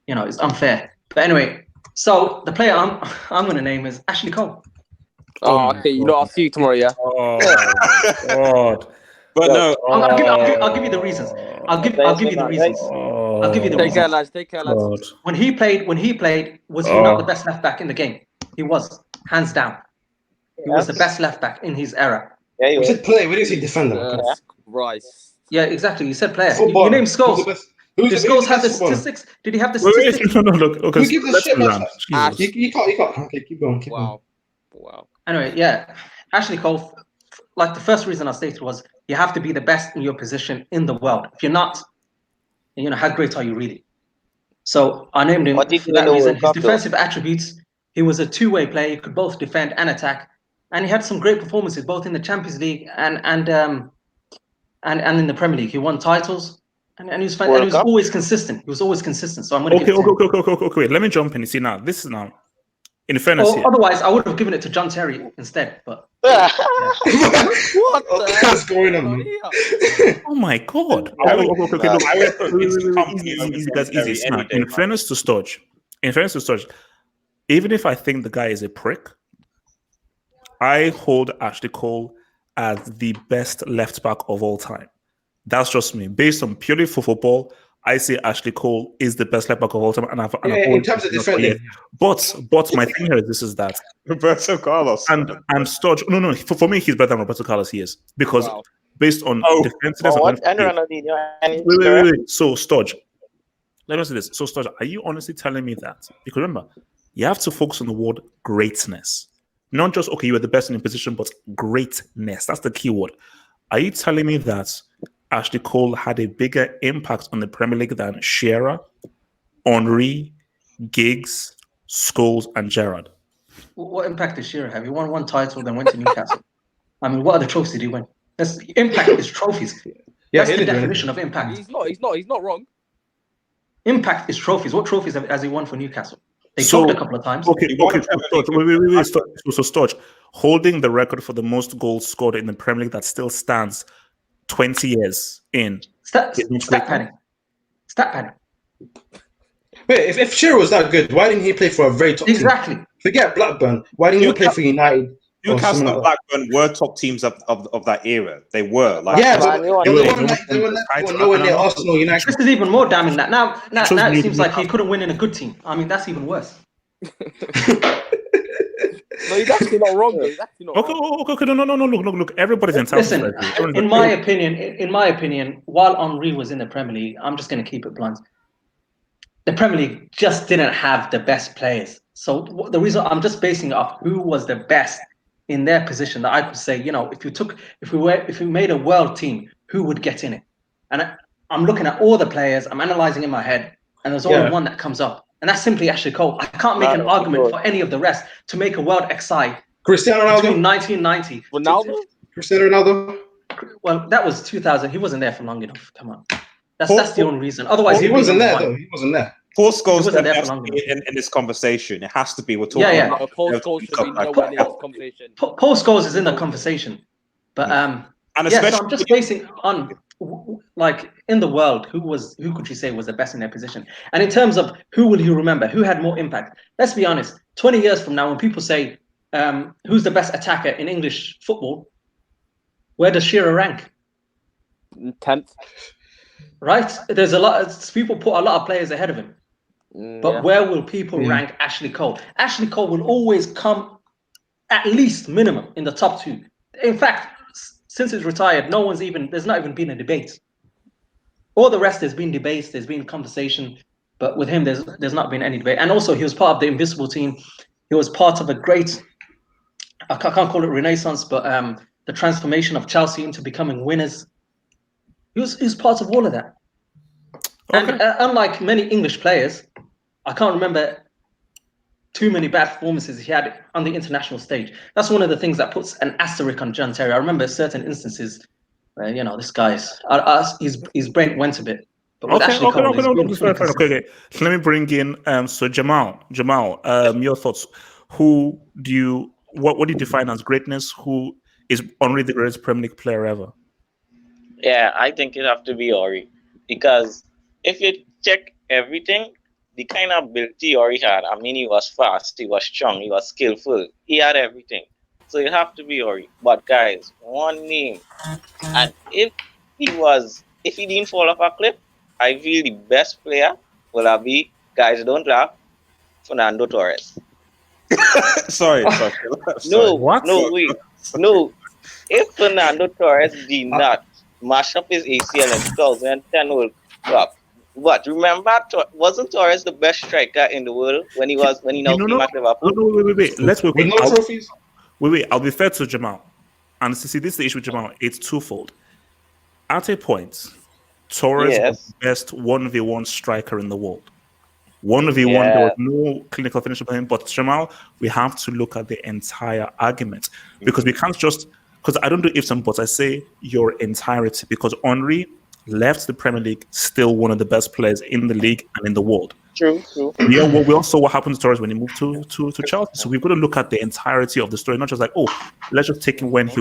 is unfair. But anyway, so the player I'm going to name is Ashley Cole. Oh, okay. I'll see you tomorrow, yeah? Oh, God. But no, I'll give you the reasons. I'll give you the reasons. I'll give you the reasons. Take care, lads. When he played, was he not the best left back in the game? He was, hands down. He was the best left back in his era. Yeah, we said player. We didn't say defender. Christ. Yeah, exactly. You said player. You named Scholes. Did Scholes have the statistics? Did he have the statistics? No, look. Okay, who gives a shit about that? You can't. Okay, keep going. Wow. Anyway, yeah, Ashley Cole. Like the first reason I stated was you have to be the best in your position in the world. If you're not, how great are you really? So I named him What did for you win that the reason. World His Cup though? defensive attributes, he was a two-way player. He could both defend and attack, and he had some great performances both in the Champions League and in the Premier League. He won titles, and he was fun, and he World was Cup? always consistent. He was always consistent. So I'm going to Okay, give it to him. okay. Wait, let me jump in. You see now, this is now. In fairness, Or here. otherwise, I would have given it to John Terry instead. But What What's going on, man? Oh my god! I would- Okay, Nah. look, I would put Vincent wait, Kompany easy, over easy, John guys, Terry easy. any Now, day, in man. fairness to Sturge, even if I think the guy is a prick, I hold Ashley Cole as the best left back of all time. That's just me. Based on purely for football, I say Ashley Cole is the best left back of all time, and I've Yeah, in always terms of been for years. defending. But my thing here is that Roberto Carlos. and Sturge. No. For me, he's better than Roberto Carlos. He is because Wow. based on Oh. defensiveness. Oh, and what? And Ronaldinho and Wait. So Sturge, let me say this. So Sturge, are you honestly telling me that? Because remember, you have to focus on the word greatness. Not just, okay, you were the best in your position, but greatness. That's the key word. Are you telling me that Ashley Cole had a bigger impact on the Premier League than Shearer, Henry, Giggs, Scholes, and Gerrard? what impact did Shearer have? He won one title, then went to Newcastle. I mean, what other trophies did he win? Impact is trophies. Yeah, That's he the did win. definition of impact. He's not wrong. Impact is trophies. What trophies has he won for Newcastle? They So- talked a couple of times. Okay. He won a So Premier League. wait. So Sturge, holding the record for the most goals scored in the Premier League that still stands 20 years in. Stat It's not padding. Stat padding. Wait, if Shearer was that good, why didn't he play for a very top team? Exactly. Forget Blackburn. Why didn't he play for United? or Newcastle something and like Blackburn were top teams of that era. They were. Like, Yeah, Man, but you want they to were say- nowhere near Arsenal, United. This is even more damning. That now Shows it you seems like he Newcastle. couldn't win in a good team. I mean, that's even worse. No, he's actually not wrong. Though. He's actually not Okay, wrong. okay. No. Look. Everybody's entitled. Listen, to that. in my opinion, while Henry was in the Premier League, I'm just going to keep it blunt. The Premier League just didn't have the best players. So the reason I'm just basing it off who was the best in their position that I could say, if we made a world team, who would get in it? And I'm looking at all the players, I'm analyzing in my head, and there's only one that comes up, and that's simply Ashley Cole. I can't make an argument for any of the rest to make a world XI Cristiano between Ronaldo. 1990. Ronaldo? Cristiano Ronaldo. Well, that was 2000. He wasn't there for long enough. Come on, that's the only reason. Otherwise, He he'd be wasn't number there one. though. He wasn't there. Paul Scholes wasn't there for has to long be in this conversation. It has to be. We're talking Yeah. about Paul Scholes should be nowhere near this conversation. Paul Scholes is in the conversation, but and so especially I'm just basing on like in the world, who could you say was the best in their position? And in terms of who will you remember, who had more impact? Let's be honest. 20 years from now, when people say who's the best attacker in English football, where does Shearer rank? 10th. Right? There's a lot. People put a lot of players ahead of him. But where will people rank Ashley Cole? Ashley Cole will always come at least minimum in the top two. In fact, since he's retired, there's not even been a debate. All the rest, there's been debates, there's been conversation, but with him, there's not been any debate. And also, he was part of the Invisible team. He was part of a great, I can't call it renaissance, but the transformation of Chelsea into becoming winners. He was part of all of that. Okay. And unlike many English players, I can't remember too many bad performances he had on the international stage. That's one of the things that puts an asterisk on John Terry. I remember certain instances where, this guy's his brain went a bit. But with Ashley Cole, Okay. So let me bring in so Jamal, your thoughts. What do you define as greatness? Who is only the greatest Premier League player ever? Yeah, I think it have to be Ori, because if you check everything, the kind of ability Ori had, I mean, he was fast, he was strong, he was skillful, he had everything. So it have to be Ori. But guys, one name, and if he didn't fall off a cliff, I feel the best player will be, guys, don't laugh, Fernando Torres. sorry. No, What? no, wait, no. If Fernando Torres did not mash up his ACL in 2010 World Cup, but remember, wasn't Torres the best striker in the world when he now came at Liverpool? No, wait. Let's wait. With no trophies. Wait. I'll be fair to Jamal. And see, this is the issue with Jamal. It's twofold. At a point, Torres was Yes. the best 1v1 striker in the world. 1v1, Yeah. there was no clinical finisher for him. But Jamal, we have to look at the entire argument because we can't just, because I don't do ifs and buts, I say your entirety, because Henry left the Premier League still one of the best players in the league and in the world. True. We all saw what happened to Torres when he moved to Chelsea. So we've got to look at the entirety of the story, not just like, oh, let's just take him when he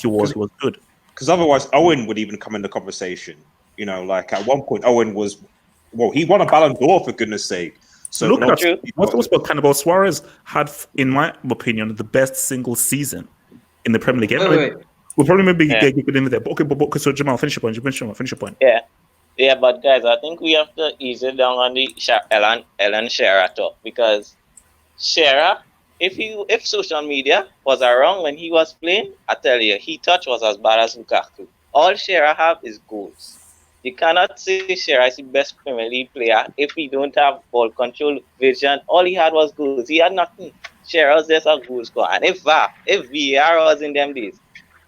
was good. Because otherwise, Owen would even come in the conversation. You know, like at one point, Owen was, well, he won a Ballon d'Or for goodness sake. So Look at what's Cannibal Suarez had, in my opinion, the best single season in the Premier League. Wait. We'll probably maybe get good in there. But okay, so Jamal, finish your point. Finish your point. Yeah, but guys, I think we have to ease it down on the Ellen Shearer talk, because Shearer, if social media was around when he was playing, I tell you, he touch was as bad as Lukaku. All Shearer have is goals. You cannot say Shearer is the best Premier League player if he don't have ball control, vision. All he had was goals. He had nothing. Shearer was just a goal scorer. And if VAR was in them days,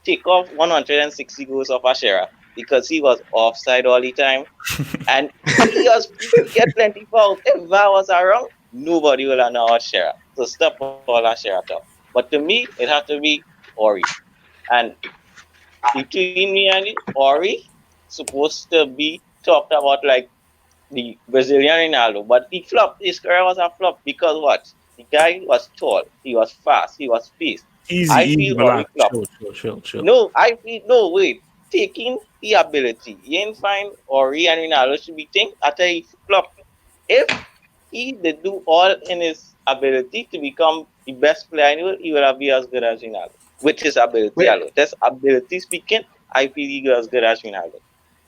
take off 160 goals off a Shearer, because he was offside all the time, and he get plenty fouls. If VAR was around, nobody will know our Shearer. So stop all our Shearer talk. But to me, it had to be Ori. And between me and Ori, supposed to be talked about like the Brazilian Ronaldo, but he flopped. His career was a flop because what? The guy was tall, he was fast, he was fast. Easy, relax, chill. No, wait. Taking the ability, you ain't find Ori and Ronaldo should be think after he flopped. If he did do all in his ability to become the best player in the world, he will be as good as Ronaldo. With his ability alone. That's ability speaking, I feel he as good as Ronaldo.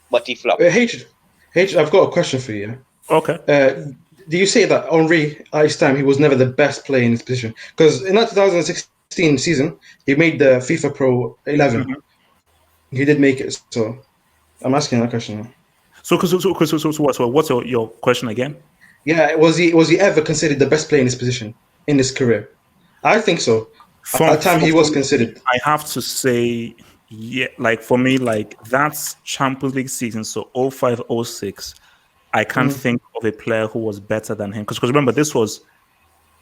But he flopped. H, I've got a question for you. Okay. Do you say that Henry, at his time, he was never the best player in his position? Because in that 2016 season, he made the FIFA Pro 11. Mm-hmm. He did make it, so I'm asking that question. So what's your question again? Yeah, was he ever considered the best player in his position in his career? I think so. At that time, he was considered. I have to say, yeah, like for me, like that's Champions League season, so 05-06. I can't think of a player who was better than him, because remember this was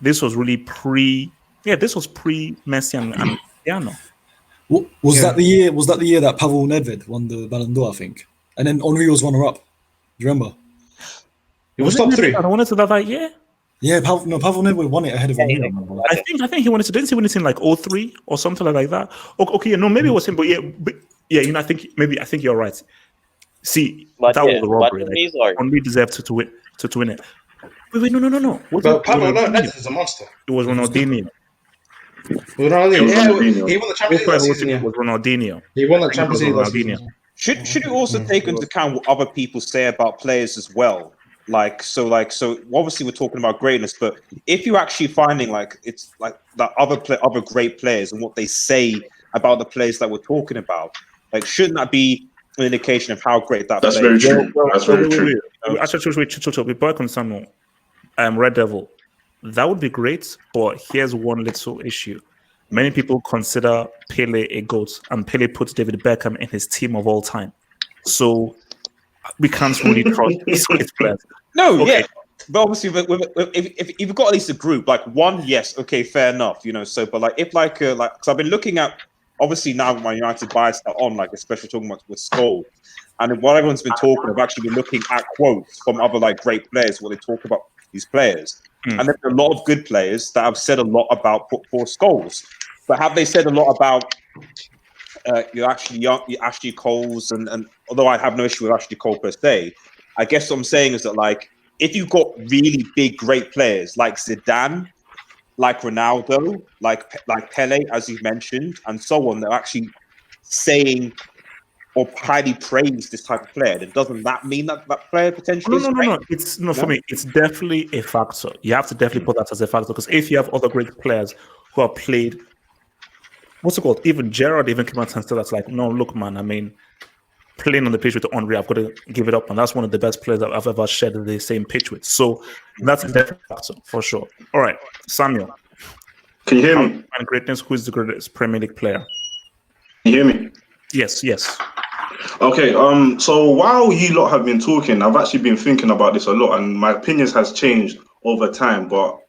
really pre Messi and Cristiano. Was that the year? Was that the year that Pavel Nedved won the Ballon d'Or? I think, and then Henry was runner-up. Do you remember? It was top 3. I wanted to that year. Yeah, Pavel Nedved won it ahead of Henry. I think he wanted to. Didn't he win it in like 03 or something like that? Okay, no, maybe it was him, but I think you're right. See, that was the robbery. Like, Henry deserved to win it. Wait, no. But Pavel Nedved is a monster. It was Ronaldinho. He won the Champions League season. It was Ronaldinho. He won the Champions League last season. Should you also take into account what other people say about players as well? So obviously we're talking about greatness, but if you're actually finding it's like that other great players and what they say about the players that we're talking about, like shouldn't that be an indication of how great that That's player very true. That's very true. Actually, we boy concern Red Devil. That would be great, but here's one little issue. Many people consider Pele a GOAT, and Pele puts David Beckham in his team of all time. So we can't really trust these players. No, okay. Yeah. But obviously, if you've got at least a group, like one, yes, okay, fair enough, So, but because I've been looking at, obviously now my United bias are on, especially talking about with Scholes, and what everyone's been talking, I've actually been looking at quotes from other great players, what they talk about these players, and there's a lot of good players that have said a lot about poor Scholes, but have they said a lot about your Ashley Coles, and although I have no issue with Ashley Cole per se, I guess what I'm saying is that if you've got really big, great players like Zidane, like Ronaldo, like Pele, as you mentioned, and so on, they're actually saying or highly praise this type of player, then doesn't that mean that player potentially? No. It's for me. It's definitely a factor. You have to definitely put that as a factor, because if you have other great players who have played, what's it called? Even Gerrard even came out and said that's no, look, man. I mean, playing on the pitch with Henry, I've got to give it up, and that's one of the best players that I've ever shared the same pitch with. So that's a definite factor for sure. All right, Samuel. Can you hear me? And greatness, who is the greatest Premier League player? Can you hear me? Yes. Okay, so while you lot have been talking, I've actually been thinking about this a lot, and my opinions has changed over time, but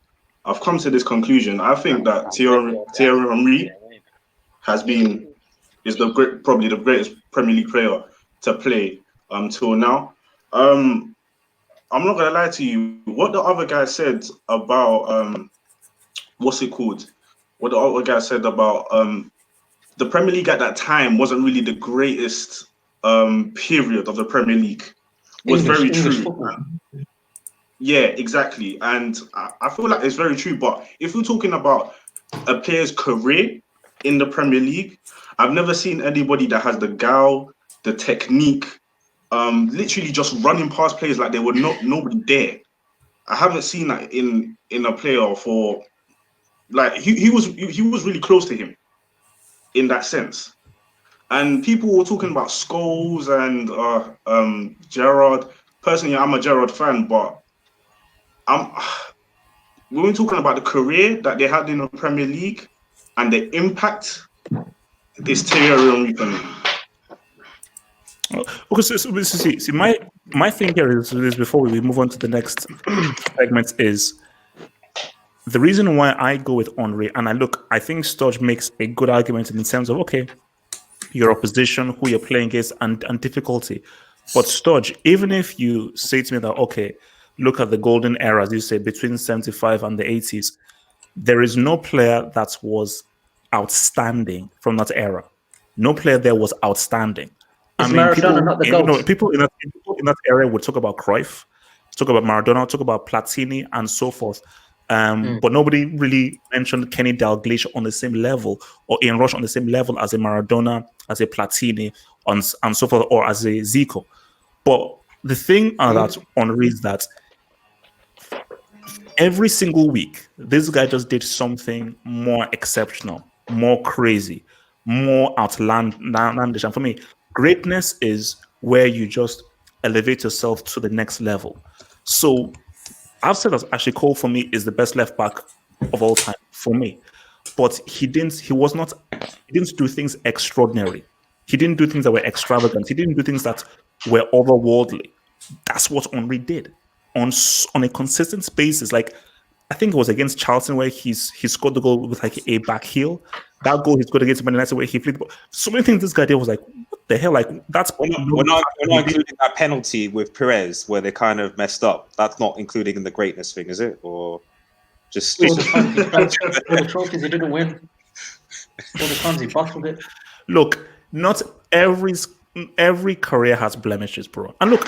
I've come to this conclusion. I think that Thierry Henry probably the greatest Premier League player to play till now. I'm not gonna lie to you. What the other guy said about what's it called? What the other guy said about the Premier League at that time wasn't really the greatest period of the Premier League was very English true. football. Yeah, exactly. And I feel like it's very true. But if we're talking about a player's career in the Premier League, I've never seen anybody that has the guile, the technique, literally just running past players like they were nobody there. I haven't seen that in a player for like he was really close to him in that sense. And people were talking about Scholes and Gerrard. Personally, I'm a Gerrard fan, but I'm when we're talking about the career that they had in the Premier League and the impact, it's Thierry Henry for me. Okay, so see, my thing here is before we move on to the next segment is the reason why I go with Henry, and I think Sturge makes a good argument in the sense of okay, your opposition, who you're playing against, and difficulty. But Sturge, even if you say to me that okay, look at the golden era, as you say, between 75 and the 80s, there is no player that was outstanding from that era. No player there was outstanding. Is Maradona not the GOAT? People in that area would talk about Cruyff, talk about Maradona, talk about Platini, and so forth. But nobody really mentioned Kenny Dalglish on the same level, or Ian Rush on the same level as a Maradona, as a Platini, and so forth, or as a Zico. But the thing that Henry is that every single week, this guy just did something more exceptional, more crazy, more outlandish. And for me, greatness is where you just elevate yourself to the next level. So I've said that Ashley Cole for me is the best left back of all time for me. But he didn't do things extraordinary. He didn't do things that were extravagant. He didn't do things that were otherworldly. That's what Henry did on a consistent basis. Like I think it was against Charlton where he scored the goal with like a back heel. That goal he scored against Man United where he flipped. So many things this guy did was like, what the hell? Like that's we're not including that penalty with Perez where they kind of messed up. That's not including in the greatness thing, is it? Or just all the trophies he didn't win, all the times he bottled it. Look, not every career has blemishes, bro. And look,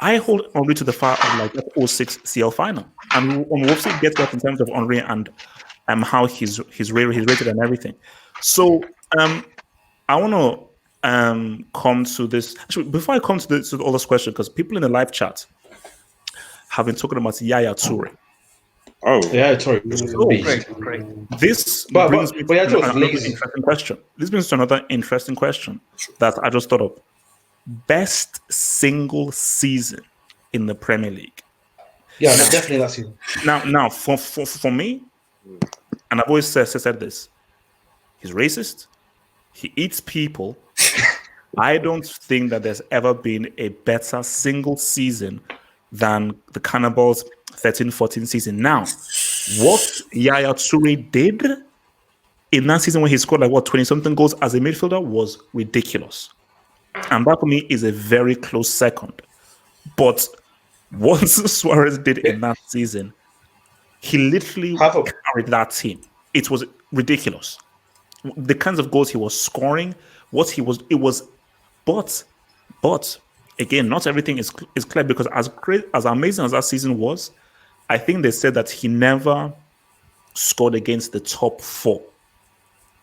I hold Henry to the far of like that 06 CL final, and we'll see get that in terms of Henry and how he's rated and everything. So I want to come to this. Actually, before I come to all this question, because people in the live chat have been talking about Yaya Toure. Oh, yeah, Toure. Great. This brings me to another interesting question. This brings to another interesting question that I just thought of. Best single season in the Premier League. Yeah, definitely that season. Now, for me, and I've always said this, he's racist. He eats people. I don't think that there's ever been a better single season than the Cannibals 13-14 season. Now, what Yaya Toure did in that season when he scored like 20-something goals as a midfielder was ridiculous. And that for me is a very close second. But what Suarez did in that season, he literally carried that team. It was ridiculous. The kinds of goals he was scoring, but again, not everything is clear, because as amazing as that season was, I think they said that he never scored against the top 4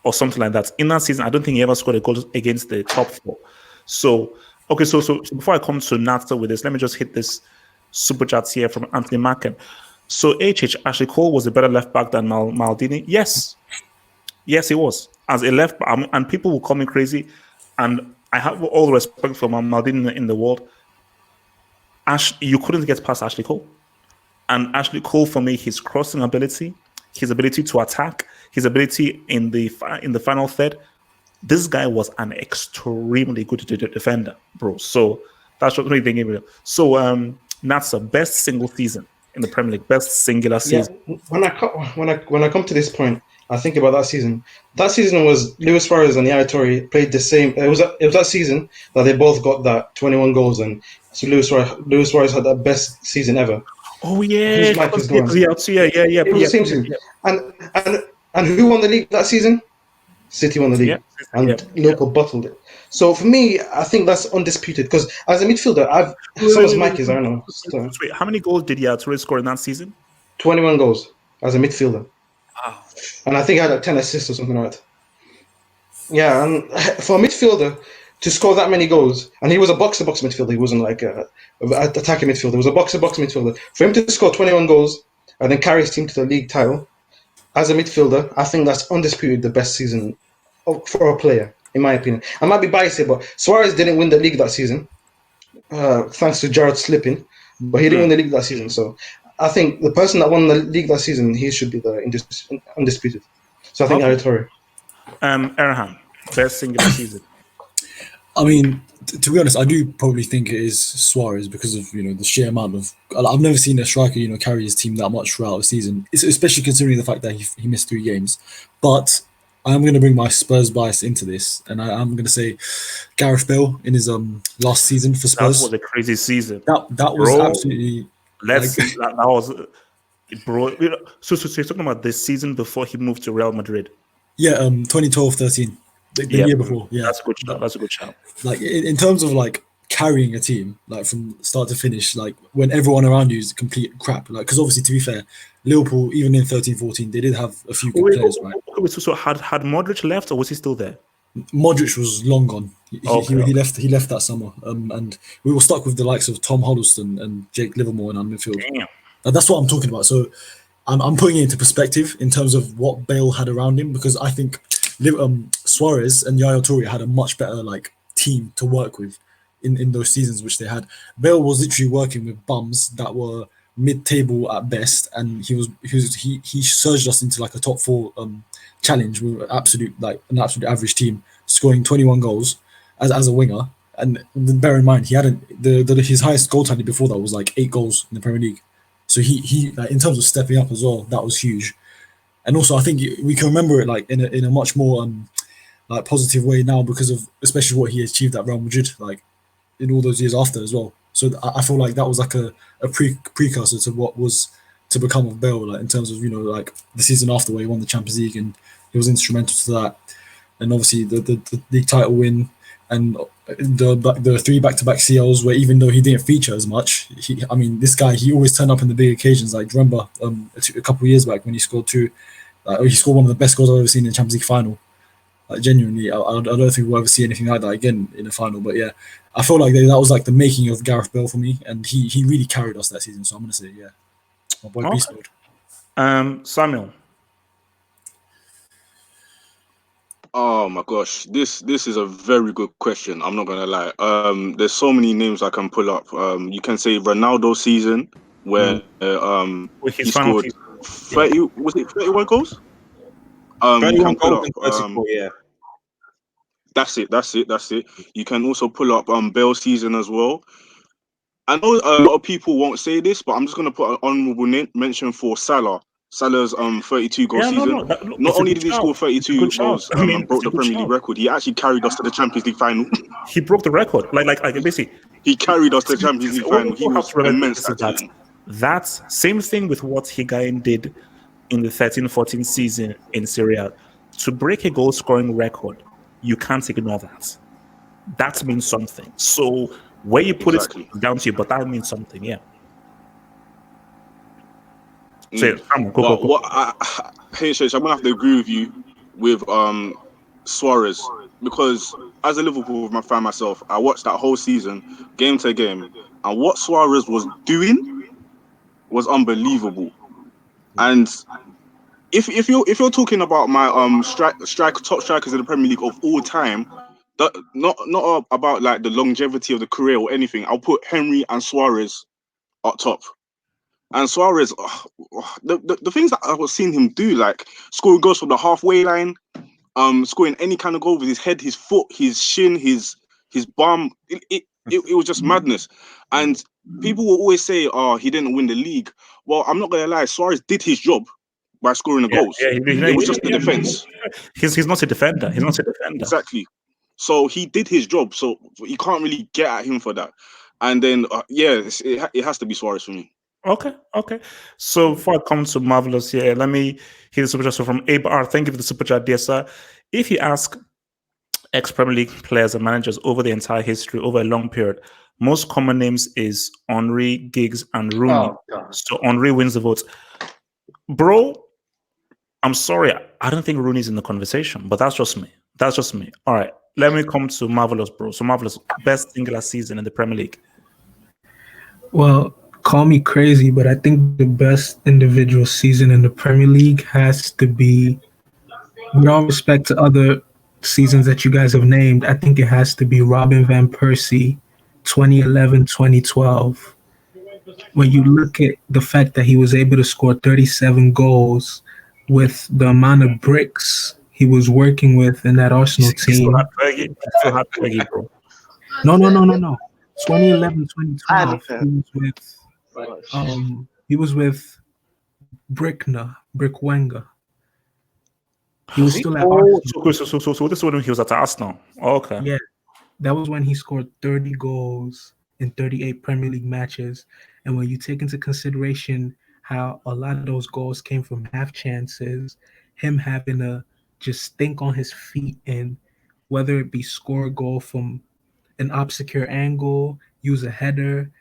or something like that. In that season, I don't think he ever scored a goal against the top 4. So, okay, so before I come to Natsa with this, let me just hit this super chat here from Anthony Macken. So, Ashley Cole was a better left back than Maldini? Yes, he was. As a left back, and people will call me crazy, and I have all the respect for Maldini in the world. You couldn't get past Ashley Cole. And Ashley Cole, for me, his crossing ability, his ability to attack, his ability in the final third, this guy was an extremely good defender, bro. So that's what we think. So that's the best single season in the Premier League, best singular Yeah, season. when I come to this point, I think about that season. That season was Luis Suarez and Yaya Toure played the same. It was that season that they both got that 21 goals, and so Luis Suarez had that best season ever. Oh yeah, Whose mic is going? yeah. It was the same season, and who won the league that season? City won the league, and Liverpool bottled it. So for me, I think that's undisputed because as a midfielder, someone's mic is I don't know. Wait, how many goals did Yaya Toure score in that season? 21 goals as a midfielder. Wow. And I think I had like 10 assists or something like that. Yeah, and for a midfielder to score that many goals, and he was a box-to-box midfielder, he wasn't like a attacking midfielder, he was a box-to-box midfielder. For him to score 21 goals and then carry his team to the league title, as a midfielder, I think that's undisputed the best season for a player, in my opinion. I might be biased here, but Suarez didn't win the league that season, thanks to Gerrard slipping, but he didn't win the league that season, so I think the person that won the league that season, he should be the undisputed. So I think Yaya Toure. Erhan, best singular season. I mean, to be honest, I do probably think it is Suarez because of the sheer amount of. I've never seen a striker carry his team that much throughout a season, especially considering the fact that he missed 3 games. But I'm going to bring my Spurs bias into this, and I'm going to say Gareth Bale in his last season for Spurs. That was a crazy season. That was absolutely. That was, bro. So you're talking about this season before he moved to Real Madrid? Yeah, 2012-13. The year before, yeah, that's a good shout. That's a good shout. Like in terms of like carrying a team, like from start to finish, like when everyone around you is complete crap. Like because obviously, to be fair, Liverpool even in 13-14, they did have a few good players, right? So had Modric left, or was he still there? Modric was long gone. He left. He left that summer, and we were stuck with the likes of Tom Huddleston and Jake Livermore in our midfield. And that's what I'm talking about. So I'm putting it into perspective in terms of what Bale had around him because I think. Suarez and Yaya Toure had a much better like team to work with in those seasons which they had. Bale was literally working with bums that were mid-table at best, and he surged us into like a top 4 challenge with an absolute average team, scoring 21 goals as a winger. And bear in mind, he hadn't his highest goal tally before that was like 8 goals in the Premier League. So he like, in terms of stepping up as well, that was huge. And also, I think we can remember it like in a much more like positive way now because of especially what he achieved at Real Madrid, like in all those years after as well. So I feel like that was like a precursor to what was to become of Bale, like in terms of like the season after where he won the Champions League and he was instrumental to that, and obviously the league title win and the 3 back-to-back CLs where even though he didn't feature as much, this guy he always turned up in the big occasions. Like remember a couple of years back when he scored 2. He scored one of the best goals I've ever seen in the Champions League final. Like genuinely, I don't think we'll ever see anything like that again in the final. But yeah, I feel like that was like the making of Gareth Bale for me, and he really carried us that season. So I'm gonna say my boy Beast Mode. Samuel. Oh my gosh, this is a very good question. I'm not gonna lie. There's so many names I can pull up. You can say Ronaldo season where he scored 30. Was it 31 goals? 31 goals in 34, yeah. That's it. You can also pull up Bale season as well. I know a lot of people won't say this, but I'm just gonna put an honorable mention for Salah. Salah's 32 goal season. Not only did he score 32 goals and broke the Premier League record, he actually carried us to the Champions League final. He broke the record. Like basically, he carried us to the Champions League final. He was immense at that. That's same thing with what Higuain did in the 13-14 season in Serie A. To break a goal scoring record, you can't ignore that. That means something. So where you put it down to you, but that means something, yeah. So, I'm gonna have to agree with you with Suarez because as a Liverpool fan myself, I watched that whole season, game to game, and what Suarez was doing was unbelievable. And if you're talking about my top strikers in the Premier League of all time, that not about like the longevity of the career or anything, I'll put Henry and Suarez up top. And Suarez, the things that I was seeing him do, like scoring goals from the halfway line, scoring any kind of goal with his head, his foot, his shin, his bum, it was just madness. And people will always say, "Oh, he didn't win the league." Well, I'm not gonna lie, Suarez did his job by scoring the goals. It was just the defense. He's not a defender. He's not a defender. Exactly. So he did his job. So you can't really get at him for that. And then, it has to be Suarez for me. Okay. So before I come to Marvelous here, let me hear the super chat from Abe R. Thank you for the super chat, dear sir. If you ask ex-Premier League players and managers over the entire history, over a long period, most common names is Henry, Giggs, and Rooney. Oh, God. So Henry wins the vote. Bro, I'm sorry, I don't think Rooney's in the conversation, but that's just me. All right, let me come to Marvelous, bro. So Marvelous, best singular season in the Premier League. Well, call me crazy, but I think the best individual season in the Premier League has to be, with all respect to other seasons that you guys have named, I think it has to be Robin Van Persie, 2011-2012. When you look at the fact that he was able to score 37 goals with the amount of bricks he was working with in that Arsenal He still team. had Fergie, bro. No. 2011-2012. He was with Brick Wenger. He was still at Arsenal. So this is when he was at Arsenal. Okay. Yeah, that was when he scored 30 goals in 38 Premier League matches. And when you take into consideration how a lot of those goals came from half chances, him having to just think on his feet, and whether it be score a goal from an obscure angle, use a header,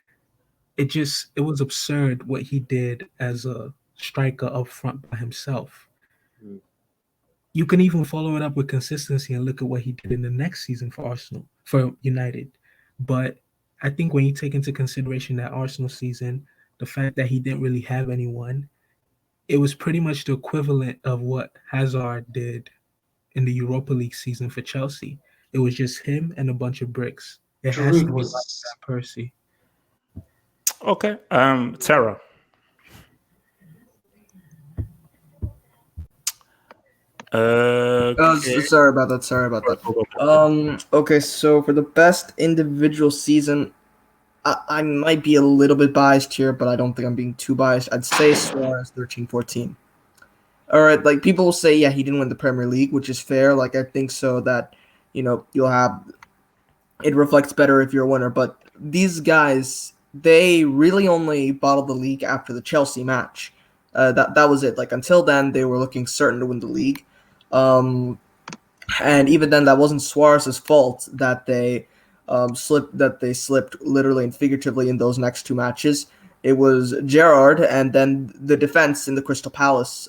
it was absurd what he did as a striker up front by himself. You can even follow it up with consistency and look at what he did in the next season for United. But I think when you take into consideration that Arsenal season, the fact that he didn't really have anyone, it was pretty much the equivalent of what Hazard did in the Europa League season for Chelsea. It was just him and a bunch of bricks. It has to be was Van Persie. Okay. Tara. Sorry about that. Okay, so for the best individual season, I might be a little bit biased here, but I don't think I'm being too biased. I'd say Suarez 13-14. All right, like people will say, yeah, he didn't win the Premier League, which is fair. Like I think so that you'll have it reflects better if you're a winner. But these guys, they really only bottled the league after the Chelsea match. That was it. Like until then, they were looking certain to win the league. And even then, that wasn't Suarez's fault that they slipped literally and figuratively in those next two matches. It was Gerrard and then the defense in the Crystal Palace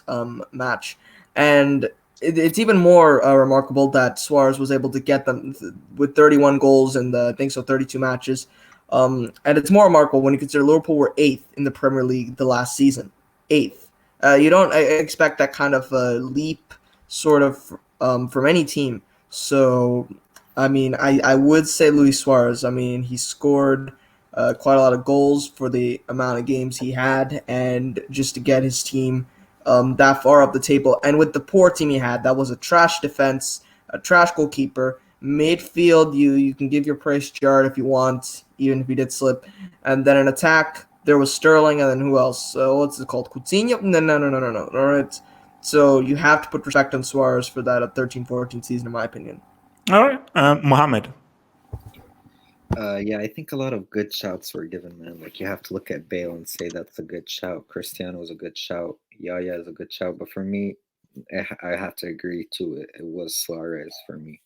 match. And it's even more remarkable that Suarez was able to get them with 31 goals in I think so 32 matches. And it's more remarkable when you consider Liverpool were 8th in the Premier League the last season. 8th. You don't expect that kind of leap sort of from any team. So, I mean, I would say Luis Suarez. I mean, he scored quite a lot of goals for the amount of games he had, and just to get his team that far up the table. And with the poor team he had, that was a trash defense, a trash goalkeeper. Midfield, you can give your praise to Gerrard if you want, even if he did slip. And then an attack, there was Sterling, and then who else? What's it called? Coutinho? No. All right. So you have to put respect on Suarez for that 13-14 season, in my opinion. All right. Mohammed. Yeah, I think a lot of good shouts were given, man. Like you have to look at Bale and say that's a good shout. Cristiano is a good shout. Yaya is a good shout. But for me, I have to agree too. It was Suarez for me.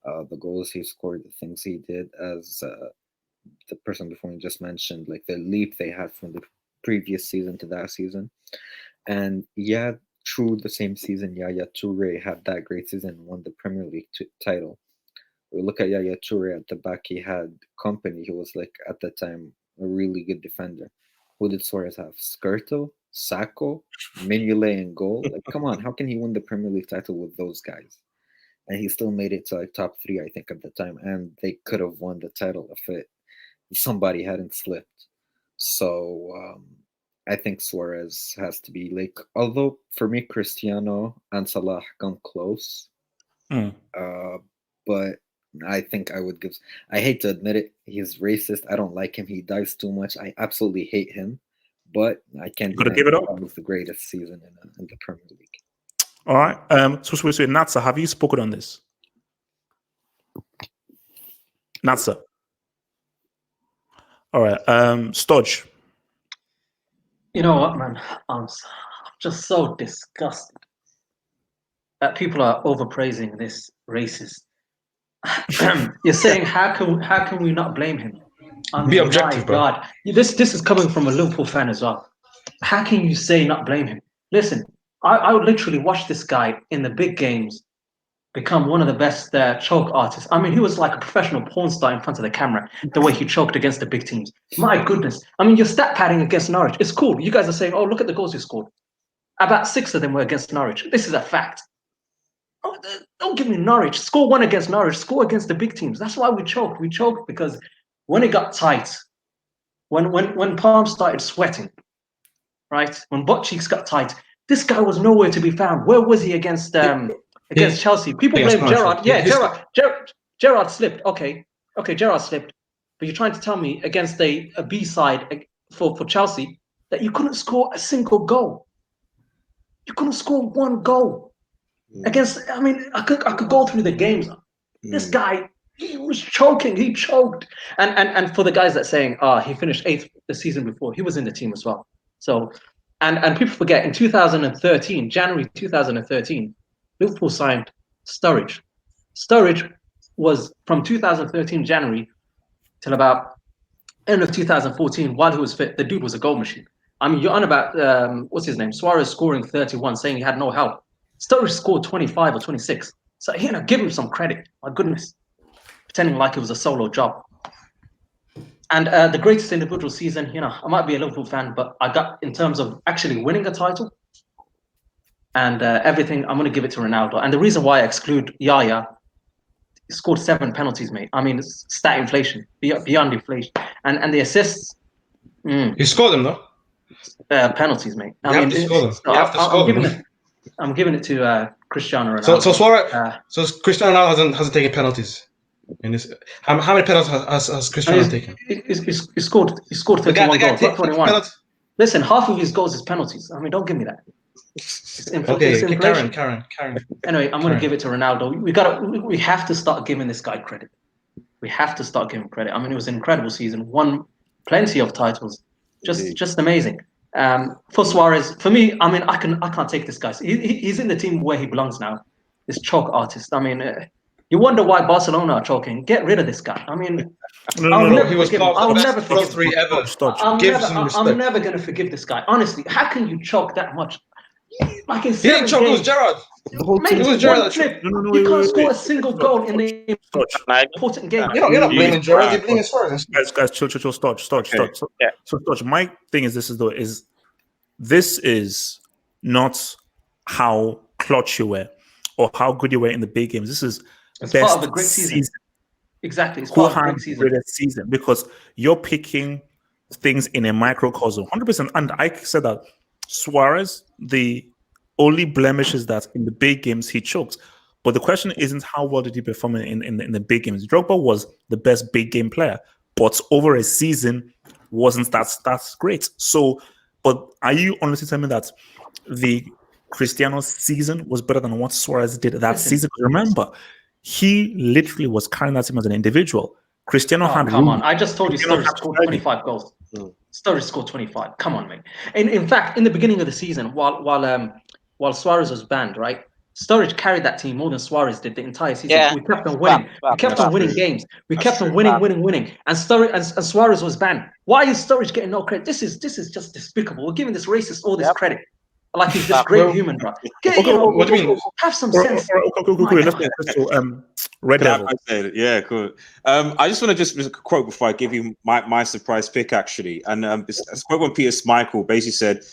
The goals he scored, the things he did, as the person before me just mentioned, like the leap they had from the previous season to that season. And yeah, through the same season, Yaya Toure had that great season and won the Premier League title. We look at Yaya Toure at the back, he had company. He was like at the time a really good defender. Who did Suarez have? Skirtle, Sacco, Mignolet in goal. Like, come on, how can he win the Premier League title with those guys? And he still made it to like top 3, I think, at the time. And they could have won the title if somebody hadn't slipped. So I think Suarez has to be like. Although for me, Cristiano and Salah come close. Mm. But I think I would give. I hate to admit it. He's racist. I don't like him. He dives too much. I absolutely hate him. But I can't Gotta deny give it up. that was the greatest season in the Premier League. All right. So Natsa, have you spoken on this? Natsa. All right. Stodge. You know what, man? I'm just so disgusted that people are overpraising this racist. You're saying how can we not blame him? I mean, Be objective, my bro. God, this is coming from a Liverpool fan as well. How can you say not blame him? Listen, I would literally watch this guy in the big games become one of the best choke artists. I mean, he was like a professional porn star in front of the camera, the way he choked against the big teams. My goodness. I mean, your stat padding against Norwich, it's cool. You guys are saying, oh, look at the goals he scored. About 6 of them were against Norwich. This is a fact. Oh, don't give me Norwich. Score 1 against Norwich. Score against the big teams. That's why we choked. We choked because when it got tight, when palms started sweating, right? When butt cheeks got tight, this guy was nowhere to be found. Where was he against Chelsea? People blame Gerrard. Yeah, Gerrard slipped. Okay, Gerrard slipped. But you're trying to tell me against a B side for Chelsea that you couldn't score a single goal. You couldn't score 1 goal against. I mean, I could go through the games. This guy, he was choking. He choked. And for the guys that saying, he finished 8th the season before, he was in the team as well. So, and people forget in 2013, January 2013, Liverpool signed Sturridge. Sturridge was from 2013 January till about end of 2014. While he was fit, the dude was a goal machine. I mean, you're on about what's his name? Suarez scoring 31, saying he had no help. Sturridge scored 25 or 26. So give him some credit. My goodness, pretending like it was a solo job. And the greatest individual season, I might be a Liverpool fan, but I got in terms of actually winning a title and everything, I'm going to give it to Ronaldo. And the reason why I exclude Yaya, he scored 7 penalties, mate. I mean, it's stat inflation, beyond inflation. And the assists. You scored them, though? Penalties, mate. You have to score them. You have to score them. I'm giving it to Cristiano Ronaldo. So Suarez, so Cristiano Ronaldo hasn't taken penalties. In this, how many penalties has Cristiano taken? He scored 31 goals, not 21. Listen, half of his goals is penalties. I mean, don't give me that. It's inflation. Karen. Anyway, I'm going to give it to Ronaldo. We have to start giving this guy credit. We have to start giving credit. I mean, it was an incredible season. Won plenty of titles. Just amazing. For Suarez, for me, I mean, I can't take this guy. He's in the team where he belongs now. This choke artist. I mean, you wonder why Barcelona are choking. Get rid of this guy. I mean, I'll never forgive him. I'm never going to forgive this guy. Honestly, how can you choke that much? Like in 7 games. He didn't choke. It was Gerrard. It was Gerrard. You can't score a single goal in the important game. You're not blaming Gerrard. You're blaming Suarez. Guys, chill. Stodge. So Stodge, my thing is this is not how clutch you were or how good you were in the big games. This is best part of a great season. Exactly. It's part of a great season because you're picking things in a microcosm. 100%. And I said that Suarez, the only blemish is that in the big games he chokes. But the question isn't how well did he perform in the big games. Drogba was the best big game player, but over a season wasn't that great. So, but are you honestly telling me that the Cristiano season was better than what Suarez did that season? Remember, he literally was carrying that team as an individual. Cristiano had come on. I just told you Sturridge scored 25 goals. Sturridge scored 25. Come on, mate. And in fact, in the beginning of the season, while Suarez was banned, right? Sturridge carried that team more than Suarez did the entire season. Yeah. We kept on winning. We kept on winning games. We kept on winning. And Suarez was banned. Why is Sturridge getting no credit? This is just despicable. We're giving this racist all this credit. Like he's this great human, bro. What do you mean? Have some sense. Cool. Let's get Red Devil. Yeah, cool. I just want to just quote before I give you my surprise pick, actually. And I spoke when Peter Schmeichel basically said,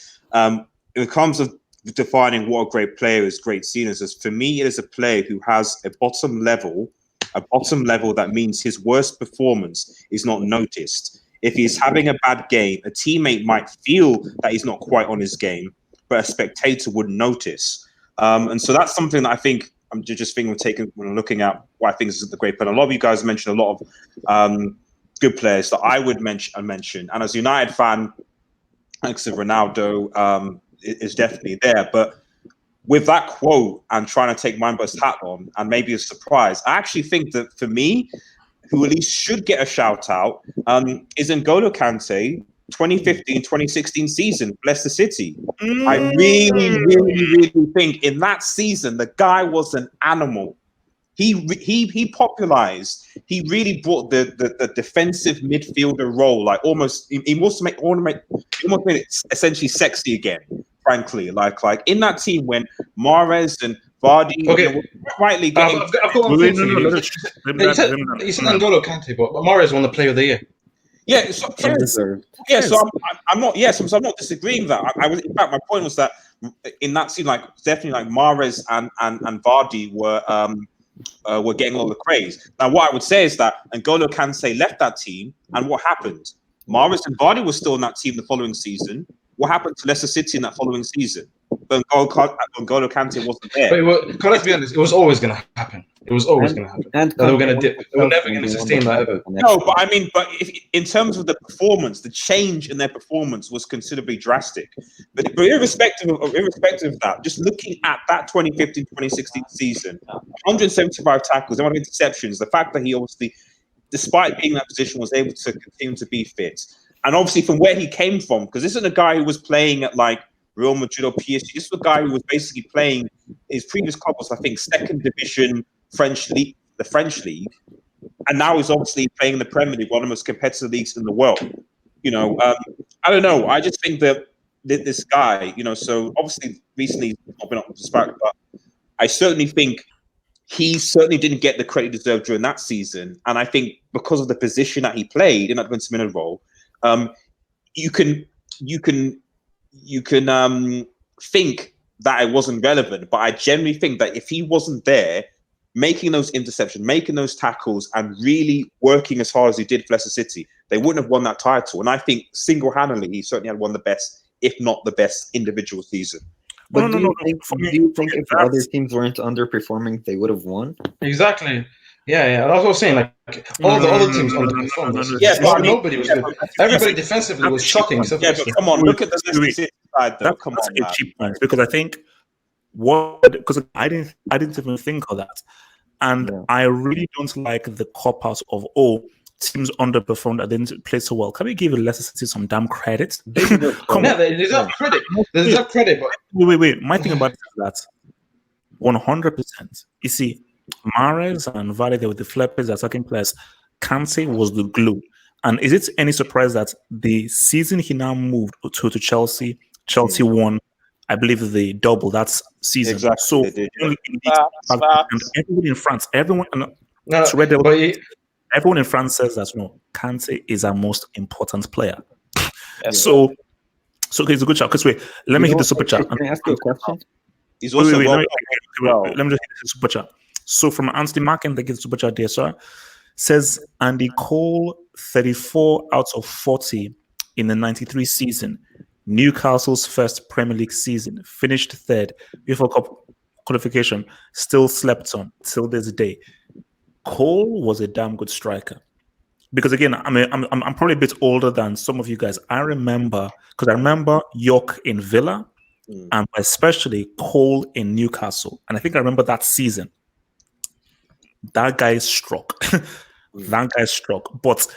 in terms of defining what a great player is, great seniors, as for me, it is a player who has a bottom level that means his worst performance is not noticed. if he's having a bad game, a teammate might feel that he's not quite on his game, but a spectator wouldn't notice. And so that's something that I think I'm just thinking of taking when I'm looking at why I think this is the great player. A lot of you guys mentioned a lot of good players that I would mention. And as a United fan, thanks to Ronaldo, is definitely there. But with that quote and trying to take Mindbust's hat on, and maybe a surprise, I actually think that for me, who at least should get a shout out, is N'Golo Kante, 2015-2016 season, Leicester City. I really think in that season, the guy was an animal. He popularized. He really brought the defensive midfielder role, like almost made it essentially sexy again. Frankly, like in that team when Mahrez and Vardy were rightly getting. I've got one thing for you. You said N'Golo Kante, but Mahrez won the Player of the Year. Yeah, so I'm not. So I'm not disagreeing with that. I was, in fact, my point was that in that scene, like definitely, like Mahrez and Vardy were getting all the praise. Now, what I would say is that N'Golo Kante left that team, and what happened? Mahrez and Vardy were still in that team the following season. What happened to Leicester City in that following season? But N'Golo Kante wasn't there. But let's be honest, it was always going to happen. It was always going to happen. And they were going to dip. They were never going to sustain that ever. No, but I mean, in terms of the performance, the change in their performance was considerably drastic. But irrespective of that, just looking at that 2015-2016 season, 175 tackles, no interceptions, the fact that he obviously, despite being in that position, was able to continue to be fit. And obviously from where he came from, because this isn't a guy who was playing at like Real Madrid or PSG. This was a guy who was basically playing his previous club was, I think, second division French league, the French league, and now he's obviously playing in the Premier League, one of the most competitive leagues in the world. You know, I don't know. I just think that this guy, you know, so obviously recently he's not been up to spark, but I certainly think he certainly didn't get the credit he deserved during that season. And I think because of the position that he played in that Vincent Minute role, you can think that it wasn't relevant, but I generally think that if he wasn't there, making those interceptions, making those tackles, and really working as hard as he did for Leicester City, they wouldn't have won that title. And I think single-handedly, he certainly had one of the best, if not the best, individual season. But do you think if the other teams weren't underperforming, they would have won? Exactly. Yeah. That's what I was saying. Like all the other teams underperformed. Yeah, but nobody was good. Everybody defensively was shocking. Yeah, but come on, look at the Leicester City side, though. Come on, a cheap point, because I think because I didn't even think of that, and I really don't like the cop out of teams underperformed. I didn't play so well. Can we give Leicester City some damn credit? Come on, they deserve credit. They deserve credit, but wait. My thing about it is that 100%. You see, Mahrez and Vardy, they were the flippers, the attacking players. Kante was the glue. And is it any surprise that the season he now moved to Chelsea won, I believe, the double that season. Exactly. So everyone in France, everyone in France says that Kante is our most important player. So it's a good chat. Because let me hit the super chat. Can I ask you a question? He's also let me just hit the super chat. So from Anthony Markin, that gets super chat there, sir, says Andy Cole, 34 out of 40 in the 93 season. Newcastle's first Premier League season, finished third, UEFA Cup qualification, still slept on till this day. Cole was a damn good striker. Because again, I'm probably a bit older than some of you guys. I remember York in Villa, and especially Cole in Newcastle. And I think I remember that season. That guy struck. That guy struck. But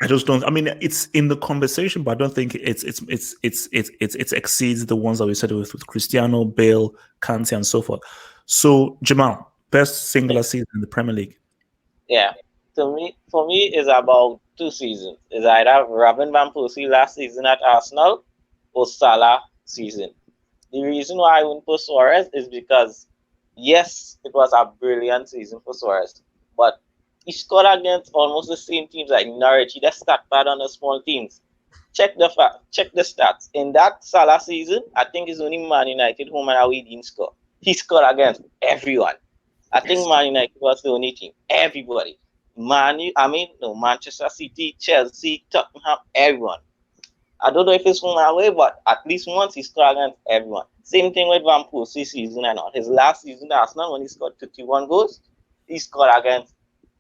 I just don't. I mean, it's in the conversation, but I don't think it exceeds the ones that we said with Cristiano, Bale, Kante, and so forth. So Jamal, best singular season in the Premier League. Yeah, for me, it's about 2 seasons. It's either Robin van Persie last season at Arsenal or Salah season. The reason why I wouldn't put Suarez is because, yes, it was a brilliant season for Suarez, but he scored against almost the same teams like Norwich. He just stat bad on the small teams. Check the stats. In that Salah season, I think it's only Man United home and away didn't score. He scored against everyone. I think Man United was the only team. Everybody. Manchester City, Chelsea, Tottenham, everyone. I don't know if it's from that way, but at least once he scored against everyone. Same thing with Van Persie's season and all. His last season at Arsenal, when he scored 31 goals, he scored against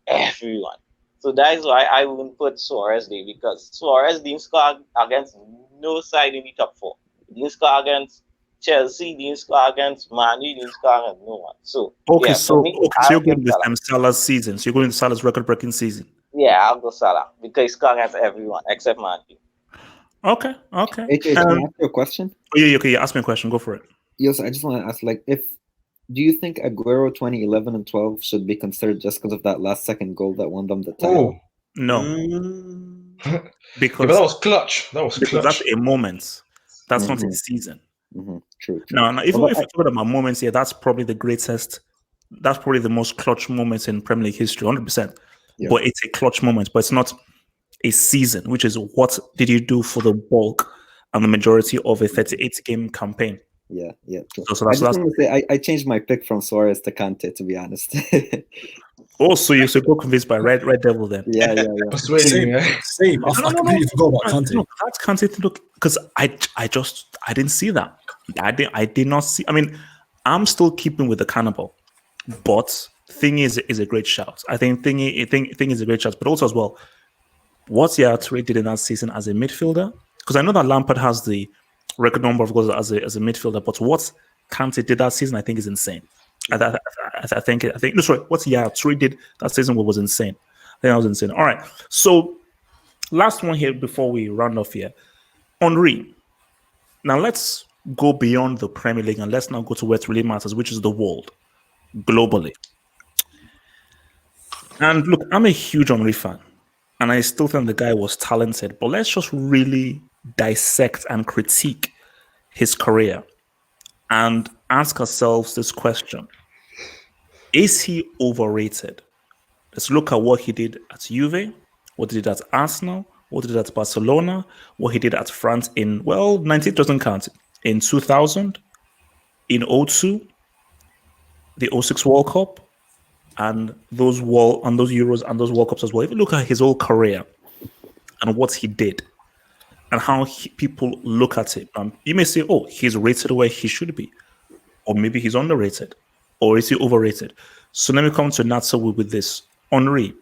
everyone. So that is why I wouldn't put Suarez there, because Suarez didn't score against no side in the top four. He didn't score against Chelsea, didn't score against Man U, didn't score against no one. So Okay, yeah, for me, so you're I'll going give with Salah. Salah's season. So you're going with Salah's record-breaking season. Yeah, I'll go Salah because he scored against everyone except Man U. Okay. AJ, can I ask you a question? Yeah, ask me a question. Go for it. Yes, I just want to ask, do you think Aguero 2011 and 12 should be considered just because of that last second goal that won them the title? No. Because that was clutch. That's a moment. That's not a season. True. No, if you're talking about moments here, that's probably the greatest. That's probably the most clutch moments in Premier League history, 100%. Yeah. But it's a clutch moment, but it's not a season, which is what did you do for the bulk and the majority of a 38-game campaign. Yeah. True. So I just want to say I changed my pick from Suarez to Kante, to be honest. So you're so convinced by Red Devil then? Yeah. Same. I completely forgot about Kante. No, that's Kante. Look, because I didn't see that. I did not see. I mean, I'm still keeping with the cannibal, but Thing is a great shout. I think Thing is a great shout, but also as well, what Yaya Toure did in that season as a midfielder, because I know that Lampard has the record number of goals as a midfielder, but what Kante did that season, I think, is insane. I think what Yaya Toure did that season was insane. I think that was insane. All right, so last one here before we round off here, Henry. Now let's go beyond the Premier League and let's now go to where it really matters, which is the world, globally. And look, I'm a huge Henry fan. And I still think the guy was talented, but let's just really dissect and critique his career and ask ourselves this question. Is he overrated? Let's look at what he did at Juve, what he did at Arsenal, what he did at Barcelona, what he did at France in, 98 doesn't count, in 2000, in 02, the 06 World Cup, and those Euros and those World Cups as well. If you look at his whole career and what he did and how people look at it, you may say, oh, he's rated where he should be, or maybe he's underrated, or is he overrated? So let me come to Natsa with this. Henry,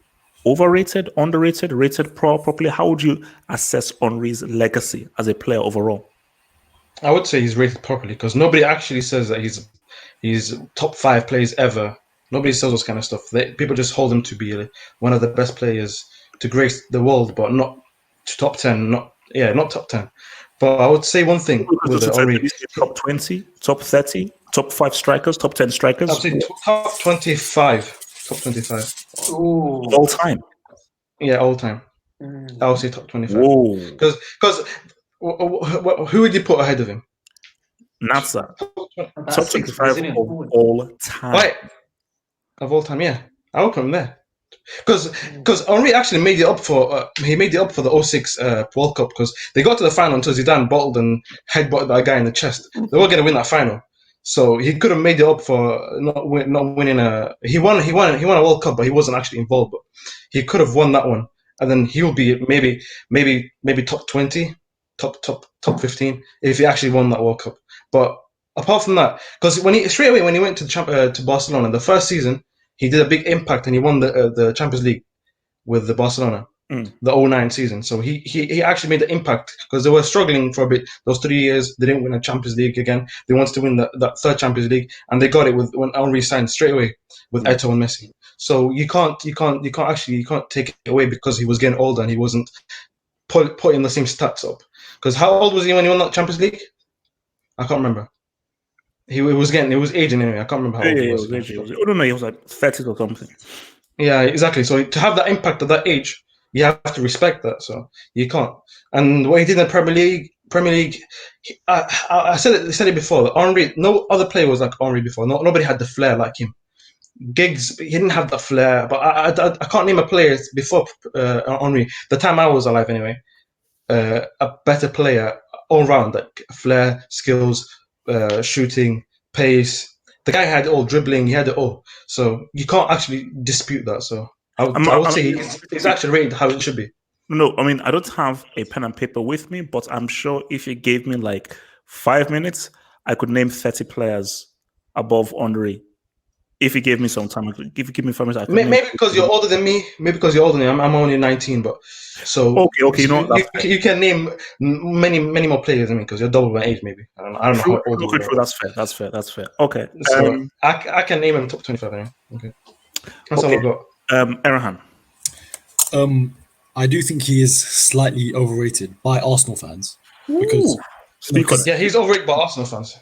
overrated, underrated, rated properly? How would you assess Henry's legacy as a player overall? I would say he's rated properly because nobody actually says that he's top 5 players ever. Nobody says those kind of stuff. People just hold him to be one of the best players to grace the world, but not top 10. Not top 10. But I would say one thing with Henry: top 20, top 30, top 5 strikers, top 10 strikers. I'd say top 25. Top 25. Ooh. All time. Yeah, all time. I would say top 25. Whoa. Because who would you put ahead of him? Natsa. Top 25 of all time. Right. Of all time, yeah. I would put him there. Because Henry actually made it up for the 06 World Cup because they got to the final until Zidane bottled and headbutted that guy in the chest. They were going to win that final, so he could have made it up for not winning a. He won a World Cup, but he wasn't actually involved. But he could have won that one, and then he'll be maybe top 20, top 15 if he actually won that World Cup. But apart from that, because when he went to Barcelona the first season. He did a big impact and he won the Champions League with the Barcelona, the 09 season. So he actually made the impact because they were struggling for a bit. Those 3 years, they didn't win a Champions League again. They wanted to win that third Champions League, and they got it when Henry signed straight away with Eto'o and Messi. So you can't take it away because he was getting older and he wasn't putting the same stats up. Because how old was he when he won that Champions League? I can't remember. He was aging anyway. I can't remember how old he was. I don't know. He was like 30 or something. Yeah, exactly. So to have that impact at that age, you have to respect that. So you can't. And what he did in the Premier League, I said it before. Henry, no other player was like Henry before. Nobody had the flair like him. Giggs, he didn't have the flair. But I can't name a player before Henry. The time I was alive, anyway. A better player all round, like flair, skills. Shooting, pace. The guy had it all, dribbling. He had it all. So you can't actually dispute that. So I would say he's actually rated how it should be. No, I mean, I don't have a pen and paper with me, but I'm sure if you gave me like 5 minutes, I could name 30 players above Henry. If you gave me some time, if you give me 5 minutes, I could Maybe because you're older than me. Maybe because you're older than me. I'm only 19, but so okay, you know what, you can name many more players than me because you're double my age. Maybe I don't know how old you are. True. That's fair. Okay, So I can name him top 25 anyway. Okay, that's all I've got. Erahan. I do think he is slightly overrated by Arsenal fans because Yeah, he's overrated by Arsenal fans.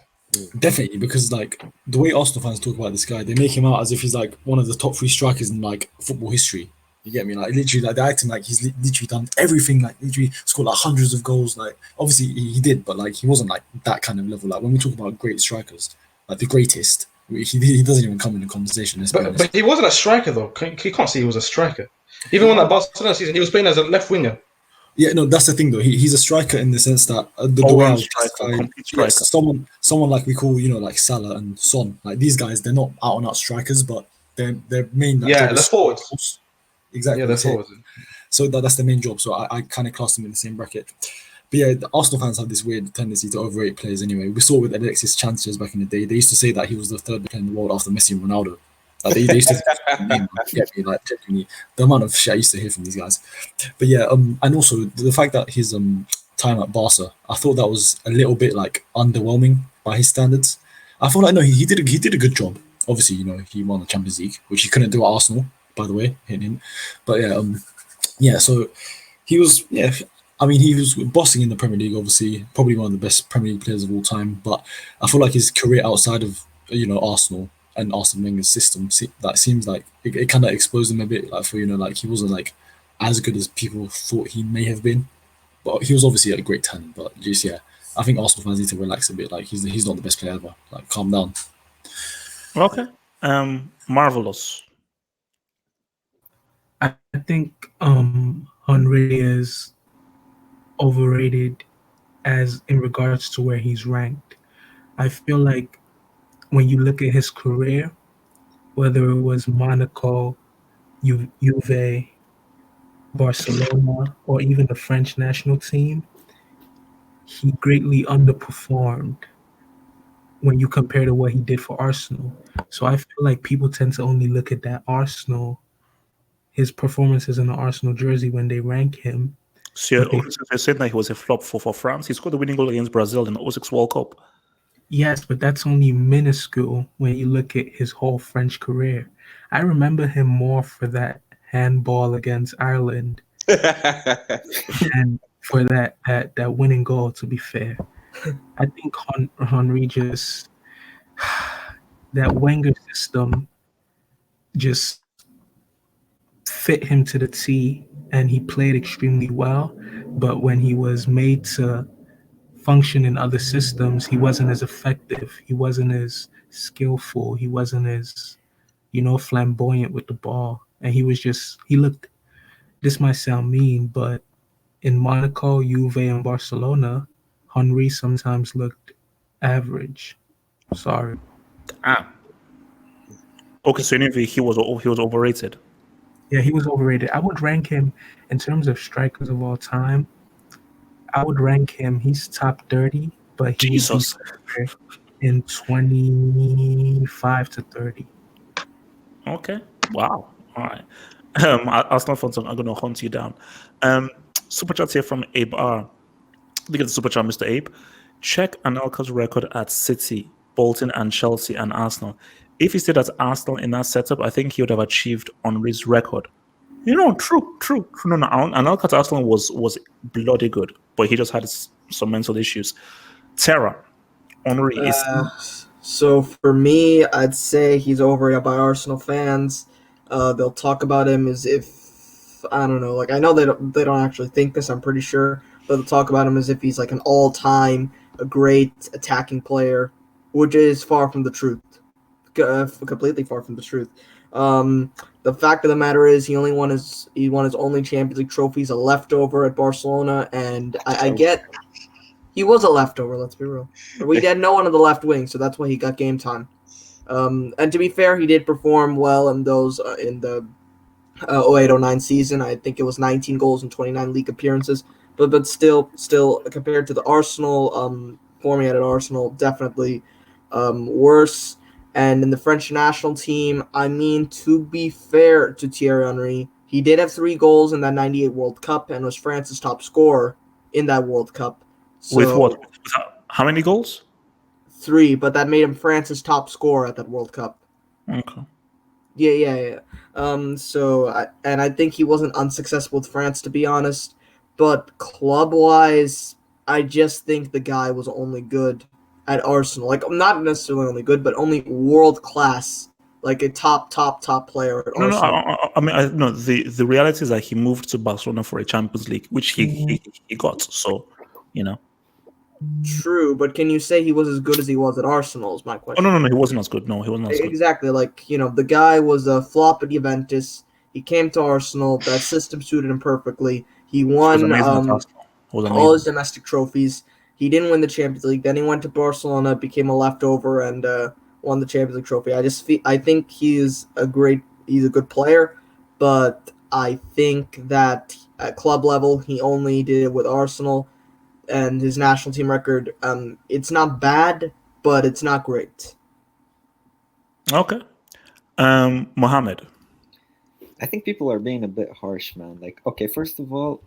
Definitely, because like the way Arsenal fans talk about this guy, they make him out as if he's like one of the top 3 strikers in like football history. You get me? Like literally, like they act him like he's literally done everything. Like literally scored like hundreds of goals. Like obviously he did, but like he wasn't like that kind of level. Like when we talk about great strikers, like the greatest, he doesn't even come in the conversation. But he wasn't a striker though. You can't say he was a striker. Even when that Barcelona season, he was playing as a left winger. Yeah, no, that's the thing though. He's a striker in the sense that the way I was complete striker. Someone like we call like Salah and Son. Like these guys, they're not out and out strikers, but their main they're forwards. Exactly. Yeah, they're forwards. So that's the main job. So I kind of class them in the same bracket. But yeah, the Arsenal fans have this weird tendency to overrate players. Anyway, we saw with Alexis Sanchez back in the day. They used to say that he was the third player in the world after Messi and Ronaldo. Like they used to get me like genuinely the amount of shit I used to hear from these guys. But yeah, and also the fact that his time at Barca, I thought that was a little bit like underwhelming by his standards. I thought like no, he did a good job. Obviously, he won the Champions League, which he couldn't do at Arsenal, by the way, him. But yeah, so he was I mean, he was bossing in the Premier League, obviously, probably one of the best Premier League players of all time. But I feel like his career outside of Arsenal and Arsene Wenger's system that seems like it kind of exposed him a bit. Like for like he wasn't like as good as people thought he may have been, but he was obviously a great talent. But just I think Arsenal fans need to relax a bit. Like he's not the best player ever. Like calm down. Okay, Marvelous. I think Henry is overrated as in regards to where he's ranked. I feel like when you look at his career, whether it was Monaco, Juve, Barcelona, or even the French national team, he greatly underperformed when you compare to what he did for Arsenal. So I feel like people tend to only look at that Arsenal, his performances in the Arsenal jersey when they rank him. So they said that he was a flop for France. He scored the winning goal against Brazil in the 06 World Cup. Yes, but that's only minuscule when you look at his whole French career. I remember him more for that handball against Ireland and for that winning goal, to be fair. I think Henry just that Wenger system just fit him to the T, and he played extremely well. But when he was made to function in other systems, he wasn't as effective. He wasn't as skillful. He wasn't as, flamboyant with the ball. And he looked, this might sound mean, but in Monaco, Juve, and Barcelona, Henry sometimes looked average. Sorry. Okay, so anyway, he was overrated. Yeah, he was overrated. I would rank him in terms of strikers of all time. I would rank him. He's top 30, but he would be in 25 to 30. Okay. Wow. All right. Arsenal fans, I'm going to hunt you down. Super chat here from Abe R. Look at the super chat, Mr. Abe. Check Anelka's record at City, Bolton, and Chelsea and Arsenal. If he stayed at Arsenal in that setup, I think he would have achieved Henry's record. True. No, Anelka at Arsenal was bloody good, but he just had some mental issues. Tara, Henry is. So for me, I'd say he's overrated by Arsenal fans. They'll talk about him as if, I don't know, like I know they don't actually think this, I'm pretty sure, but they'll talk about him as if he's like an all-time a great attacking player, which is far from the truth. Completely far from the truth. The fact of the matter is he won his only Champions League trophy. He's a leftover at Barcelona, and I get he was a leftover, let's be real. We had no one on the left wing, so that's why he got game time. And to be fair, he did perform well in those in the 08-09 season. I think it was 19 goals and 29 league appearances. But still compared to the Arsenal format at Arsenal, definitely worse. And in the French national team, I mean, to be fair to Thierry Henry, he did have 3 goals in that 98 World Cup and was France's top scorer in that World Cup. With So, what? How many goals? 3, but that made him France's top scorer at that World Cup. Okay. Yeah. I think he wasn't unsuccessful with France, to be honest. But club-wise, I just think the guy was only good at Arsenal. Like, not necessarily only good, but only world-class. Like a top player at No, no. Arsenal. I mean, no. The reality is that he moved to Barcelona for a Champions League, which he got. So, you know. True, but can you say he was as good as he was at Arsenal is my Oh question. no, he wasn't as good. No, he wasn't as good. Exactly. Like, the guy was a flop at Juventus. He came to Arsenal. That system suited him perfectly. He He was won amazing at Arsenal. He was all his amazing. domestic trophies. He didn't win the Champions League. Then he went to Barcelona, became a leftover, and won the Champions League trophy. I think he's a good player, but I think that at club level, he only did it with Arsenal, and his national team record. It's not bad, but it's not great. Okay. Mohammed. I think people are being a bit harsh, man. Like, okay, first of all,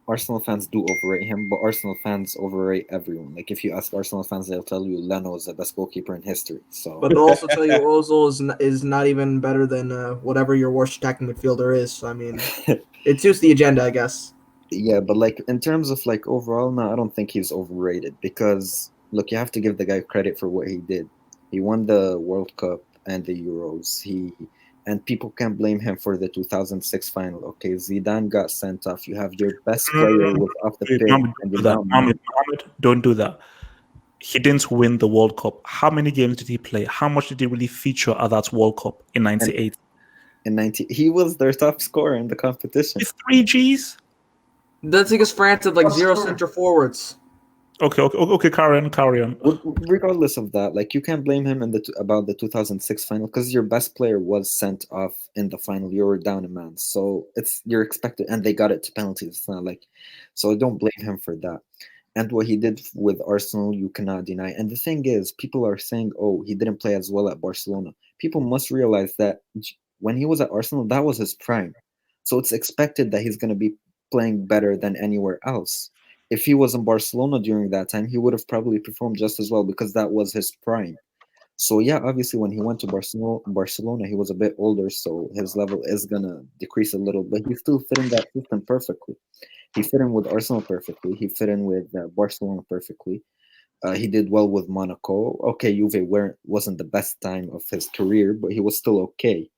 Arsenal fans do overrate him, but Arsenal fans overrate everyone. Like, if you ask Arsenal fans, they'll tell you Leno is the best goalkeeper in history. So, But they'll also tell you Ozil is not even better than whatever your worst attacking midfielder is. So, I mean, it suits the agenda, I guess. yeah, but like in terms of like overall, no, I don't think he's overrated because look, you have to give the guy credit for what he did. He won the World Cup and the Euros. And people can't blame him for the 2006 final. Okay, Zidane got sent off. You have your best player was off the Wait, pitch, Mohammed, and don't you do that. now Mohammed, don't do that. He didn't win the World Cup. How many games did he play? How much did he really feature at that World Cup in '98? in 90, he was their top scorer in the competition. With 3 Gs? That's because France had like 0 center forwards. Okay. Carry on. Regardless of that, like you can't blame him about the 2006 final because your best player was sent off in the final. You were down a man, so you're expected, and they got it to penalties. It's not like, so don't blame him for that. And what he did with Arsenal, you cannot deny. And the thing is, people are saying, "Oh, he didn't play as well at Barcelona." People must realize that when he was at Arsenal, that was his prime. So it's expected that he's going to be playing better than anywhere else. If he was in Barcelona during that time, he would have probably performed just as well because that was his prime. So yeah, obviously when he went to Barcelona, he was a bit older, so his level is gonna decrease a little, but he still fit in that system perfectly. He fit in with Arsenal perfectly. He fit in with Barcelona perfectly. He did well with Monaco. Okay, Juve wasn't the best time of his career, but he was still okay.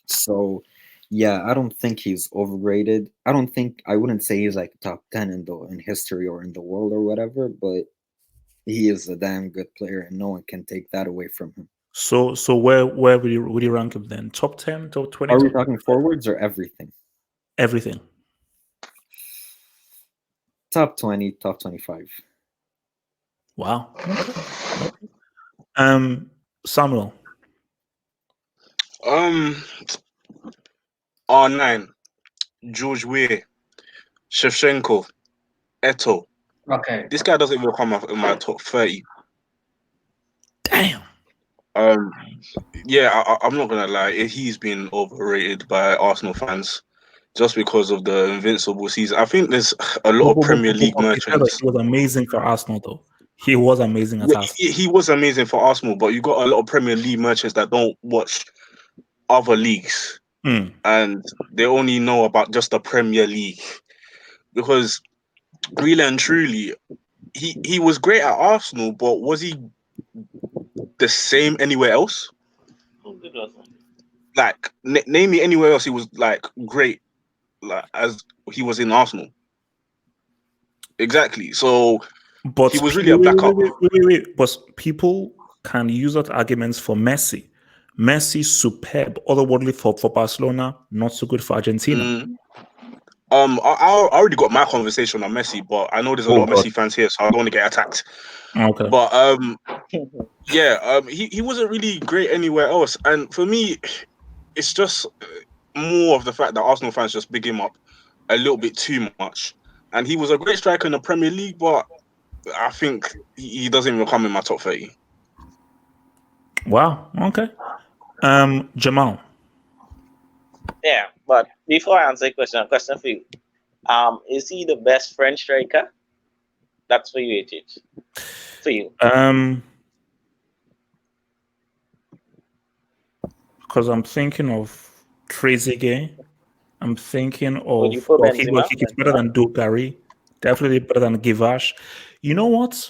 So yeah, I don't think he's overrated. I wouldn't say he's like top 10 in history or in the world or whatever, but he is a damn good player and no one can take that away from him. So where would you rank him then? Top 10, top 20? Are we talking forwards or everything? Everything. Top 20, top 25. Wow. Samuel. R9, George Weah, Shevchenko, Eto. Okay. This guy doesn't even come up in my top 30. Damn. Yeah, I'm not gonna lie. He's been overrated by Arsenal fans just because of the invincible season. I think there's a lot of Premier League merchants. He was amazing for Arsenal, though. He was amazing at Arsenal. He was amazing for Arsenal, but you got a lot of Premier League merchants that don't watch other leagues and they only know about just the Premier League. Because really and truly, he was great at Arsenal, but was he the same anywhere else? Like, name me anywhere else he was like great, like as he was in Arsenal. Exactly. So, but he was really a backup. Wait. But people can use that arguments for Messi. Messi superb, otherworldly for Barcelona, not so good for Argentina. I already got my conversation on Messi, but I know there's a lot of Messi fans here, so I don't want to get attacked. Okay. But he wasn't really great anywhere else, and for me, it's just more of the fact that Arsenal fans just big him up a little bit too much. And he was a great striker in the Premier League, but I think he doesn't even come in my top 30. Wow. Okay. Jamal. Yeah, but before I answer the question, a question for you. Is he the best French striker? That's for you, HH. For you. Because I'm thinking of Trezeguet. I'm thinking Would you of put he's Benzema? better than Dugari. Definitely better than Givash. You know what?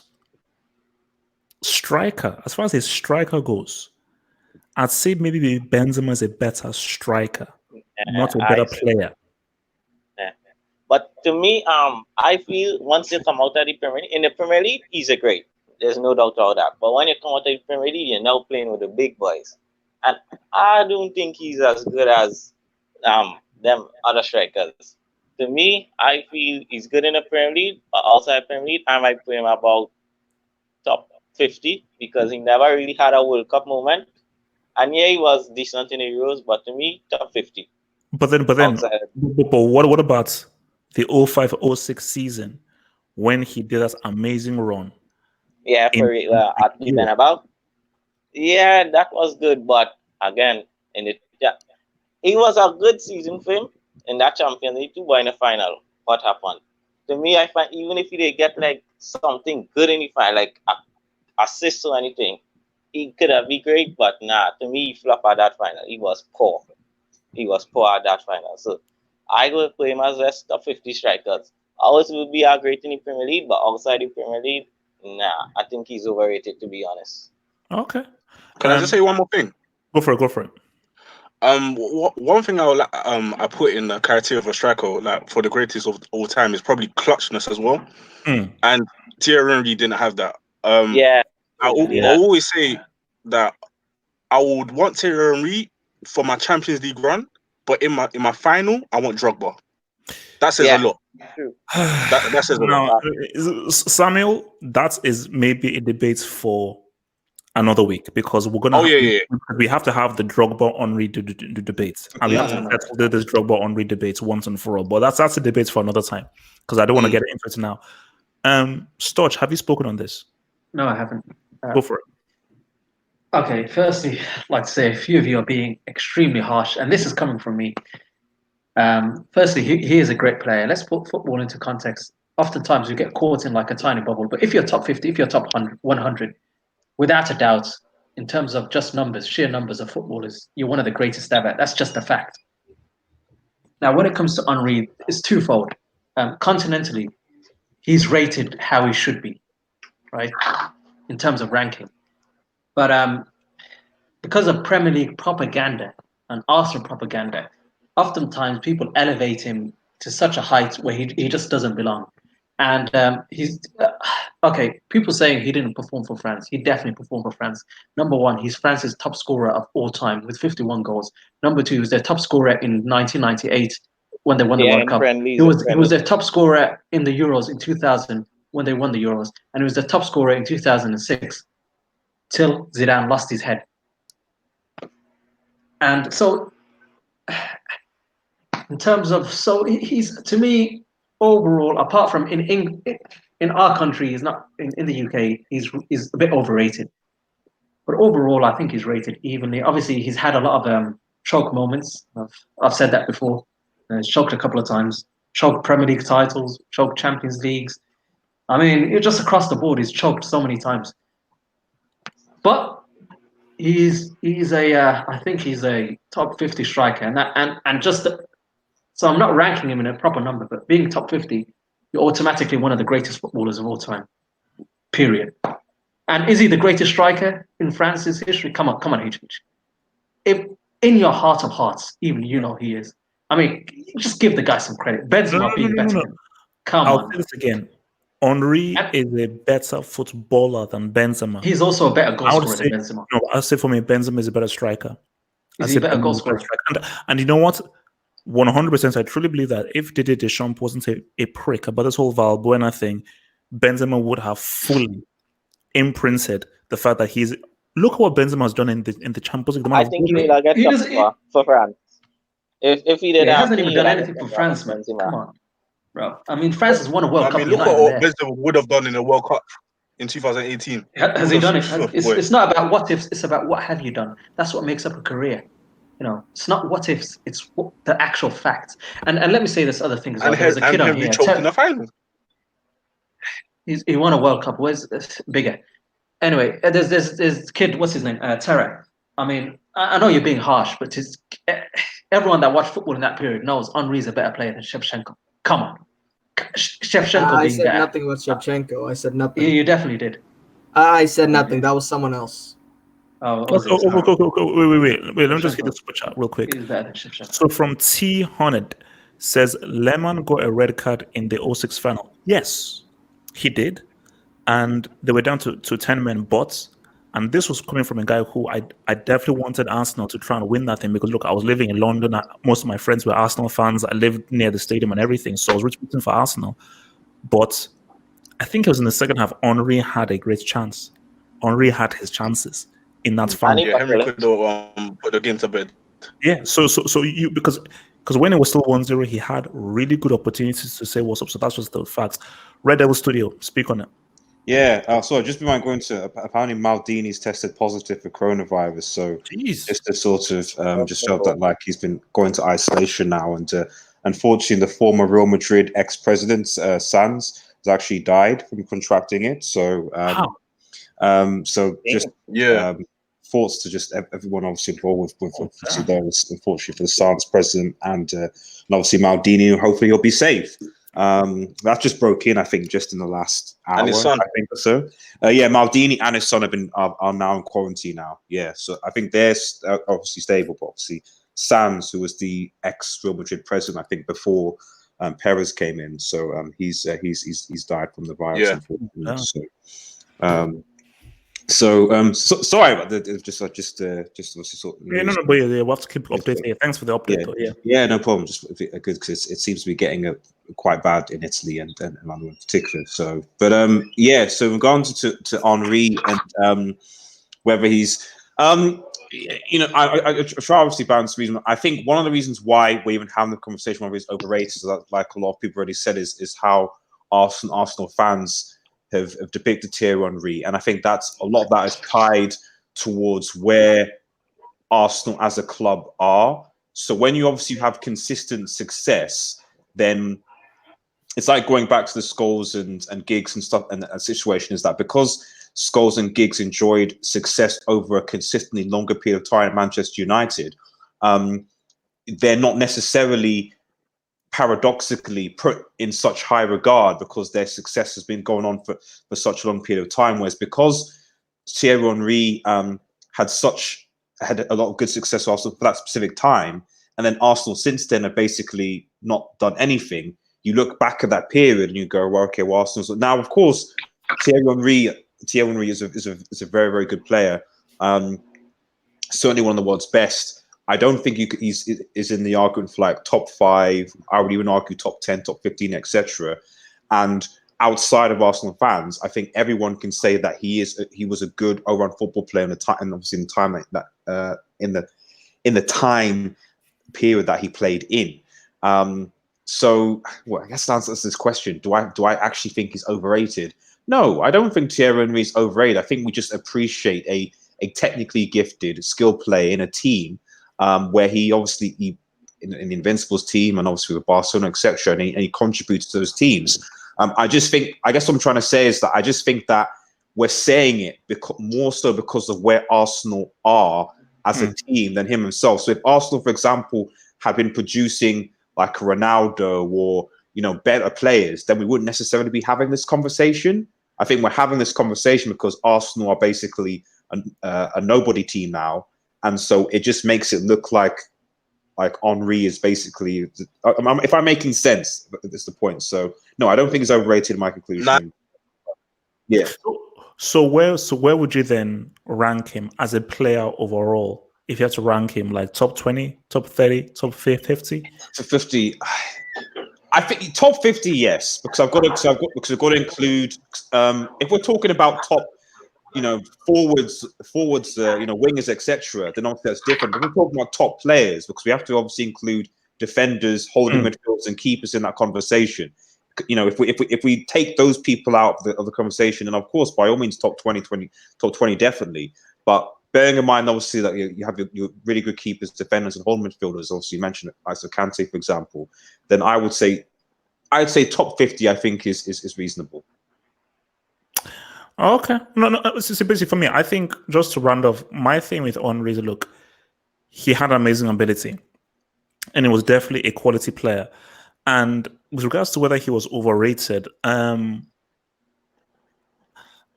Striker, as far as a striker goes, I'd say maybe Benzema is a better striker, not a better I see. player. Yeah. But to me, I feel once you come out of the Premier League, in the Premier League, he's a great. There's no doubt about that. But when you come out of the Premier League, you're now playing with the big boys, and I don't think he's as good as them other strikers. To me, I feel he's good in the Premier League, but outside Premier League, I might put him about top 50 because he never really had a World Cup moment. And yeah, he was decent in the Euros, but to me, top 50. But Outside. what about the 05-06 season when he did that amazing run? Yeah, in for at the Europe? Bernabeu. Yeah, that was good, but again, it was a good season for him in that Champions League too. But in the final, what happened? To me, I find even if he did get like something good in the final, like assist or anything, he could have been great. But nah, to me, he flopped at that final. He was poor. He was poor at that final. So I will put him as best top 50 strikers. Ours will be a great in the Premier League, but outside the Premier League, nah, I think he's overrated to be honest. Okay. Can I just say one more thing? Go for it. One thing I put in the criteria of a striker, like for the greatest of all time, is probably clutchness as well. And Thierry Henry didn't have that. Yeah. I always say that I would want Thierry Henry for my Champions League run, but in my final, I want Drogba. That says a lot. That says a lot. Samuel, that is maybe a debate for another week because we're gonna. We have to have the Drogba Henry debate, and we have to settle this Drogba Henry debate once and for all. But that's a debate for another time because I don't want to get into it now. Storch, have you spoken on this? No, I haven't. Go for it. Okay, firstly, I'd like to say a few of you are being extremely harsh, and this is coming from me. Firstly, he is a great player. Let's put football into context. Oftentimes, you get caught in like a tiny bubble, but if you're top 50, if you're top 100, without a doubt, in terms of just numbers, sheer numbers of footballers, you're one of the greatest ever. That's just a fact. Now, when it comes to Henry, it's twofold. Continentally, he's rated how he should be, right, in terms of ranking. But because of Premier League propaganda and Arsenal propaganda, oftentimes people elevate him to such a height where he just doesn't belong. And he's okay. People saying he didn't perform for France. He definitely performed for France. Number one, he's France's top scorer of all time with 51 goals. Number two, he was their top scorer in 1998 when they won the World Cup. He was their top scorer in the Euros in 2000 when they won the Euros, and he was the top scorer in 2006 till Zidane lost his head. And so, in terms of, he's, to me, overall, apart from in our country, he's not in the UK. He's a bit overrated, but overall, I think he's rated evenly. Obviously, he's had a lot of choke moments. I've said that before. He's choked a couple of times. Choked Premier League titles. Choked Champions Leagues. I mean, just across the board, he's choked so many times. But he's I think he's a top 50 striker, and just. So I'm not ranking him in a proper number, but being top 50, you're automatically one of the greatest footballers of all time. Period. And is he the greatest striker in France's history? Come on, HH. If in your heart of hearts, even you know he is. I mean, just give the guy some credit. Benzema being better. Come on. I'll say this again. Henry is a better footballer than Benzema. He's also a better goal scorer than Benzema. No, I'll say for me, Benzema is a better striker. Is he a better goal scorer? And you know what? 100%, I truly believe that if Didier Deschamps wasn't a prick about this whole Valbuena thing, Benzema would have fully imprinted the fact that look what Benzema has done in the Champions League. I think he will get top for France. If he did Yeah, he have hasn't even Kane, done I don't anything for think I have France, man. Benzema. Come on, bro. I mean, France has won a World I Cup mean, and you're look not at even what there. Benzema would have done in the World Cup in 2018. Has he done it? Boy. It's not about what ifs. It's about what have you done. That's what makes up a career. You know, it's not what ifs. It's the actual facts. And let me say this other thing as well. And There was a kid on Henry here. choked in the final. He won a World Cup. Where's bigger? Anyway, there's this kid. What's his name? Terra. I mean, I know you're being harsh, but everyone that watched football in that period knows Henry's a better player than Shevchenko. Come on, Shevchenko I being said better. nothing about Shevchenko. I said nothing. You definitely did. I said nothing. That was someone else. Oh, Wait. Let me just hit the super chat real quick. He's better than Shevchenko. So from T Hunted says Lemon got a red card in the 06 final. Yes, he did. And they were down to 10 men, and this was coming from a guy who I definitely wanted Arsenal to try and win that thing because look, I was living in London. Most of my friends were Arsenal fans. I lived near the stadium and everything, so I was rooting for Arsenal. But I think it was in the second half. Henry had a great chance. Henry had his chances in that final. Yeah, Henry could have put the game to bed. Yeah, so you because when it was still 1-0, he had really good opportunities to say what's up. So that's just the facts. Red Devil Studio, speak on it. Yeah, so just before going to apparently Maldini's tested positive for coronavirus, so just to sort of just show that like he's been going to isolation now, and unfortunately the former Real Madrid ex-president Sanz has actually died from contracting it. So thoughts to just everyone obviously involved with obviously those, unfortunately for the Sanz president and obviously Maldini. Hopefully he'll be safe. That just broke in, I think, just in the last hour. And his son. I think or so. Maldini and his son are now in quarantine now. Yeah, so I think they're obviously stable, but obviously Sanz, who was the ex Real Madrid president, I think before Perez came in, so he's died from the virus. Yeah. Unfortunately. So sorry about that. Just obviously sort of Yeah, no, but yeah, we'll have to keep updating. Yeah, thanks for the update. Yeah, no problem. Just good because it seems to be getting quite bad in Italy and London in particular. So, but so we've gone to Henry and whether he's I try obviously balance the reason. I think one of the reasons why we're even having the conversation whether he's overrated, is that, like a lot of people already said, is how Arsenal fans have depicted Thierry Henry, and I think that's a lot of that is tied towards where Arsenal as a club are. So when you obviously have consistent success, then it's like going back to the Scholes and Giggs and stuff, and a situation is that because Scholes and Giggs enjoyed success over a consistently longer period of time at Manchester United, they're not necessarily paradoxically put in such high regard because their success has been going on for such a long period of time. Whereas because Thierry Henry had a lot of good success also for that specific time, and then Arsenal since then have basically not done anything. You look back at that period and you go, well, okay, well, Arsenal's now, of course, Thierry Henry is a very, very good player. Certainly one of the world's best. I don't think he's in the argument for like top 5. I would even argue top 10, top 15, etc. And outside of Arsenal fans, I think everyone can say that he was a good all-round football player in the time, and obviously in the time like that in the time period that he played in. So, well, I guess that answers this question. Do I actually think he's overrated? No, I don't think Thierry Henry is overrated. I think we just appreciate a technically gifted, skilled player in a team where he obviously in the Invincibles team and obviously with Barcelona, etc. And he contributes to those teams. I guess what I'm trying to say is that I just think that we're saying it more so because of where Arsenal are as a team than him himself. So if Arsenal, for example, had been producing like a Ronaldo or better players, then we wouldn't necessarily be having this conversation. I think we're having this conversation because Arsenal are basically a nobody team now, and so it just makes it look like Henry is basically. If I'm making sense, that's the point. So no, I don't think it's overrated in my conclusion. Yeah. So where would you then rank him as a player overall? If you had to rank him like top 20, top 30, top 50? To 50, I think top 50, yes, because I've got to include. If we're talking about top forwards, wingers, etc. Then obviously that's different. But we're talking about top players because we have to obviously include defenders, holding midfielders, and keepers in that conversation. If we take those people out of the conversation, and of course, by all means, top 20 definitely. But bearing in mind, obviously, that you have your really good keepers, defenders, and holding midfielders. Obviously, you mentioned Kante, for example. Then I'd say top 50. I think is reasonable. Okay. No, it's basically for me. I think just to round off, my thing with Henry is, look, he had amazing ability, and he was definitely a quality player. And with regards to whether he was overrated,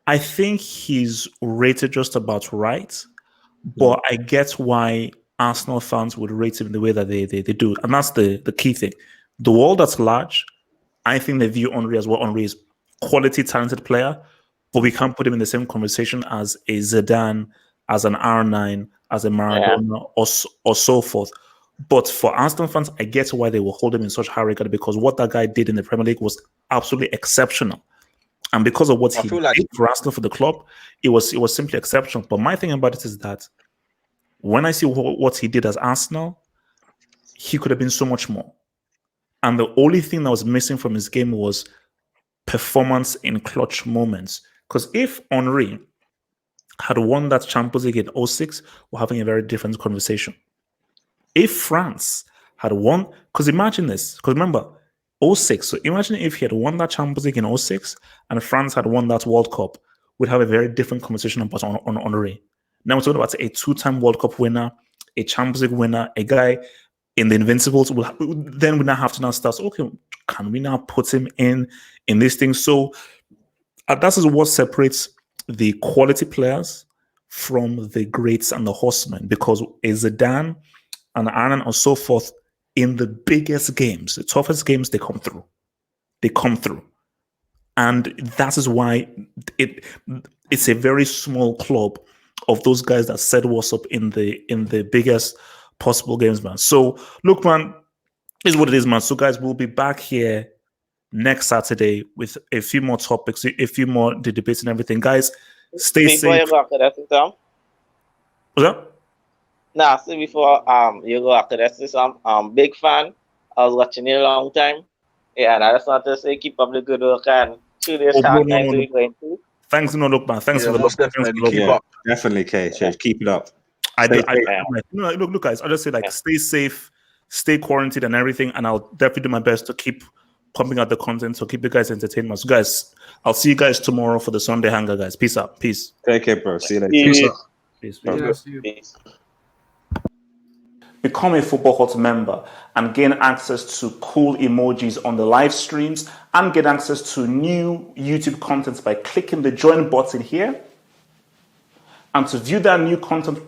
I think he's rated just about right. But I get why Arsenal fans would rate him the way that they do. And that's the key thing. The world at large, I think they view Henry as what Henry is, quality, talented player, but we can't put him in the same conversation as a Zidane, as an R9, as a Maradona, or so forth. But for Arsenal fans, I get why they will hold him in such high regard, because what that guy did in the Premier League was absolutely exceptional. And because of what he did for Arsenal, for the club, it was simply exceptional. But my thing about it is that when I see what he did as Arsenal, he could have been so much more. And the only thing that was missing from his game was performance in clutch moments. Because if Henry had won that Champions League in 2006, we're having a very different conversation. If France had won, because imagine this, because remember, 2006, so imagine if he had won that Champions League in 2006 and France had won that World Cup, we'd have a very different conversation about on Henry. Now we're talking about a 2-time World Cup winner, a Champions League winner, a guy in the Invincibles. Then we now have to start, okay, can we now put him in this thing? So that is what separates the quality players from the greats and the horsemen, because a Zidane and Ireland and so forth, in the biggest games, the toughest games, they come through. And that is why it's a very small club of those guys that said what's up in the biggest possible games, man. So look, man, is what it is, man. So guys, we'll be back here next Saturday with a few more topics, a few more the debates and everything. Guys, stay safe. You go after that, Tom? What's that? Nah, see, before you go after that, some big fan. I was watching you a long time. Yeah, and I just want to say keep up the good work and 2 days time to going through. Thanks, look, man. Thanks for the love. Definitely, Kay. Keep it up. Look, guys. I'll just say, stay safe, stay quarantined, and everything, and I'll definitely do my best to keep pumping out the content, so keep you guys entertained. So, guys, I'll see you guys tomorrow for the Sunday Hangout, guys. Peace out. Peace. Take care, bro. See you later. Peace. Become a Football Hut member and gain access to cool emojis on the live streams and get access to new YouTube content by clicking the join button here. And to view that new content,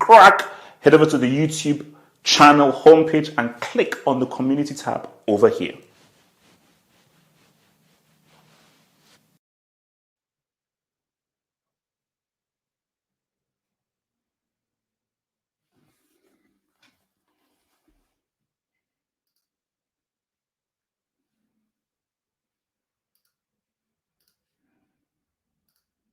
head over to the YouTube channel homepage and click on the community tab over here.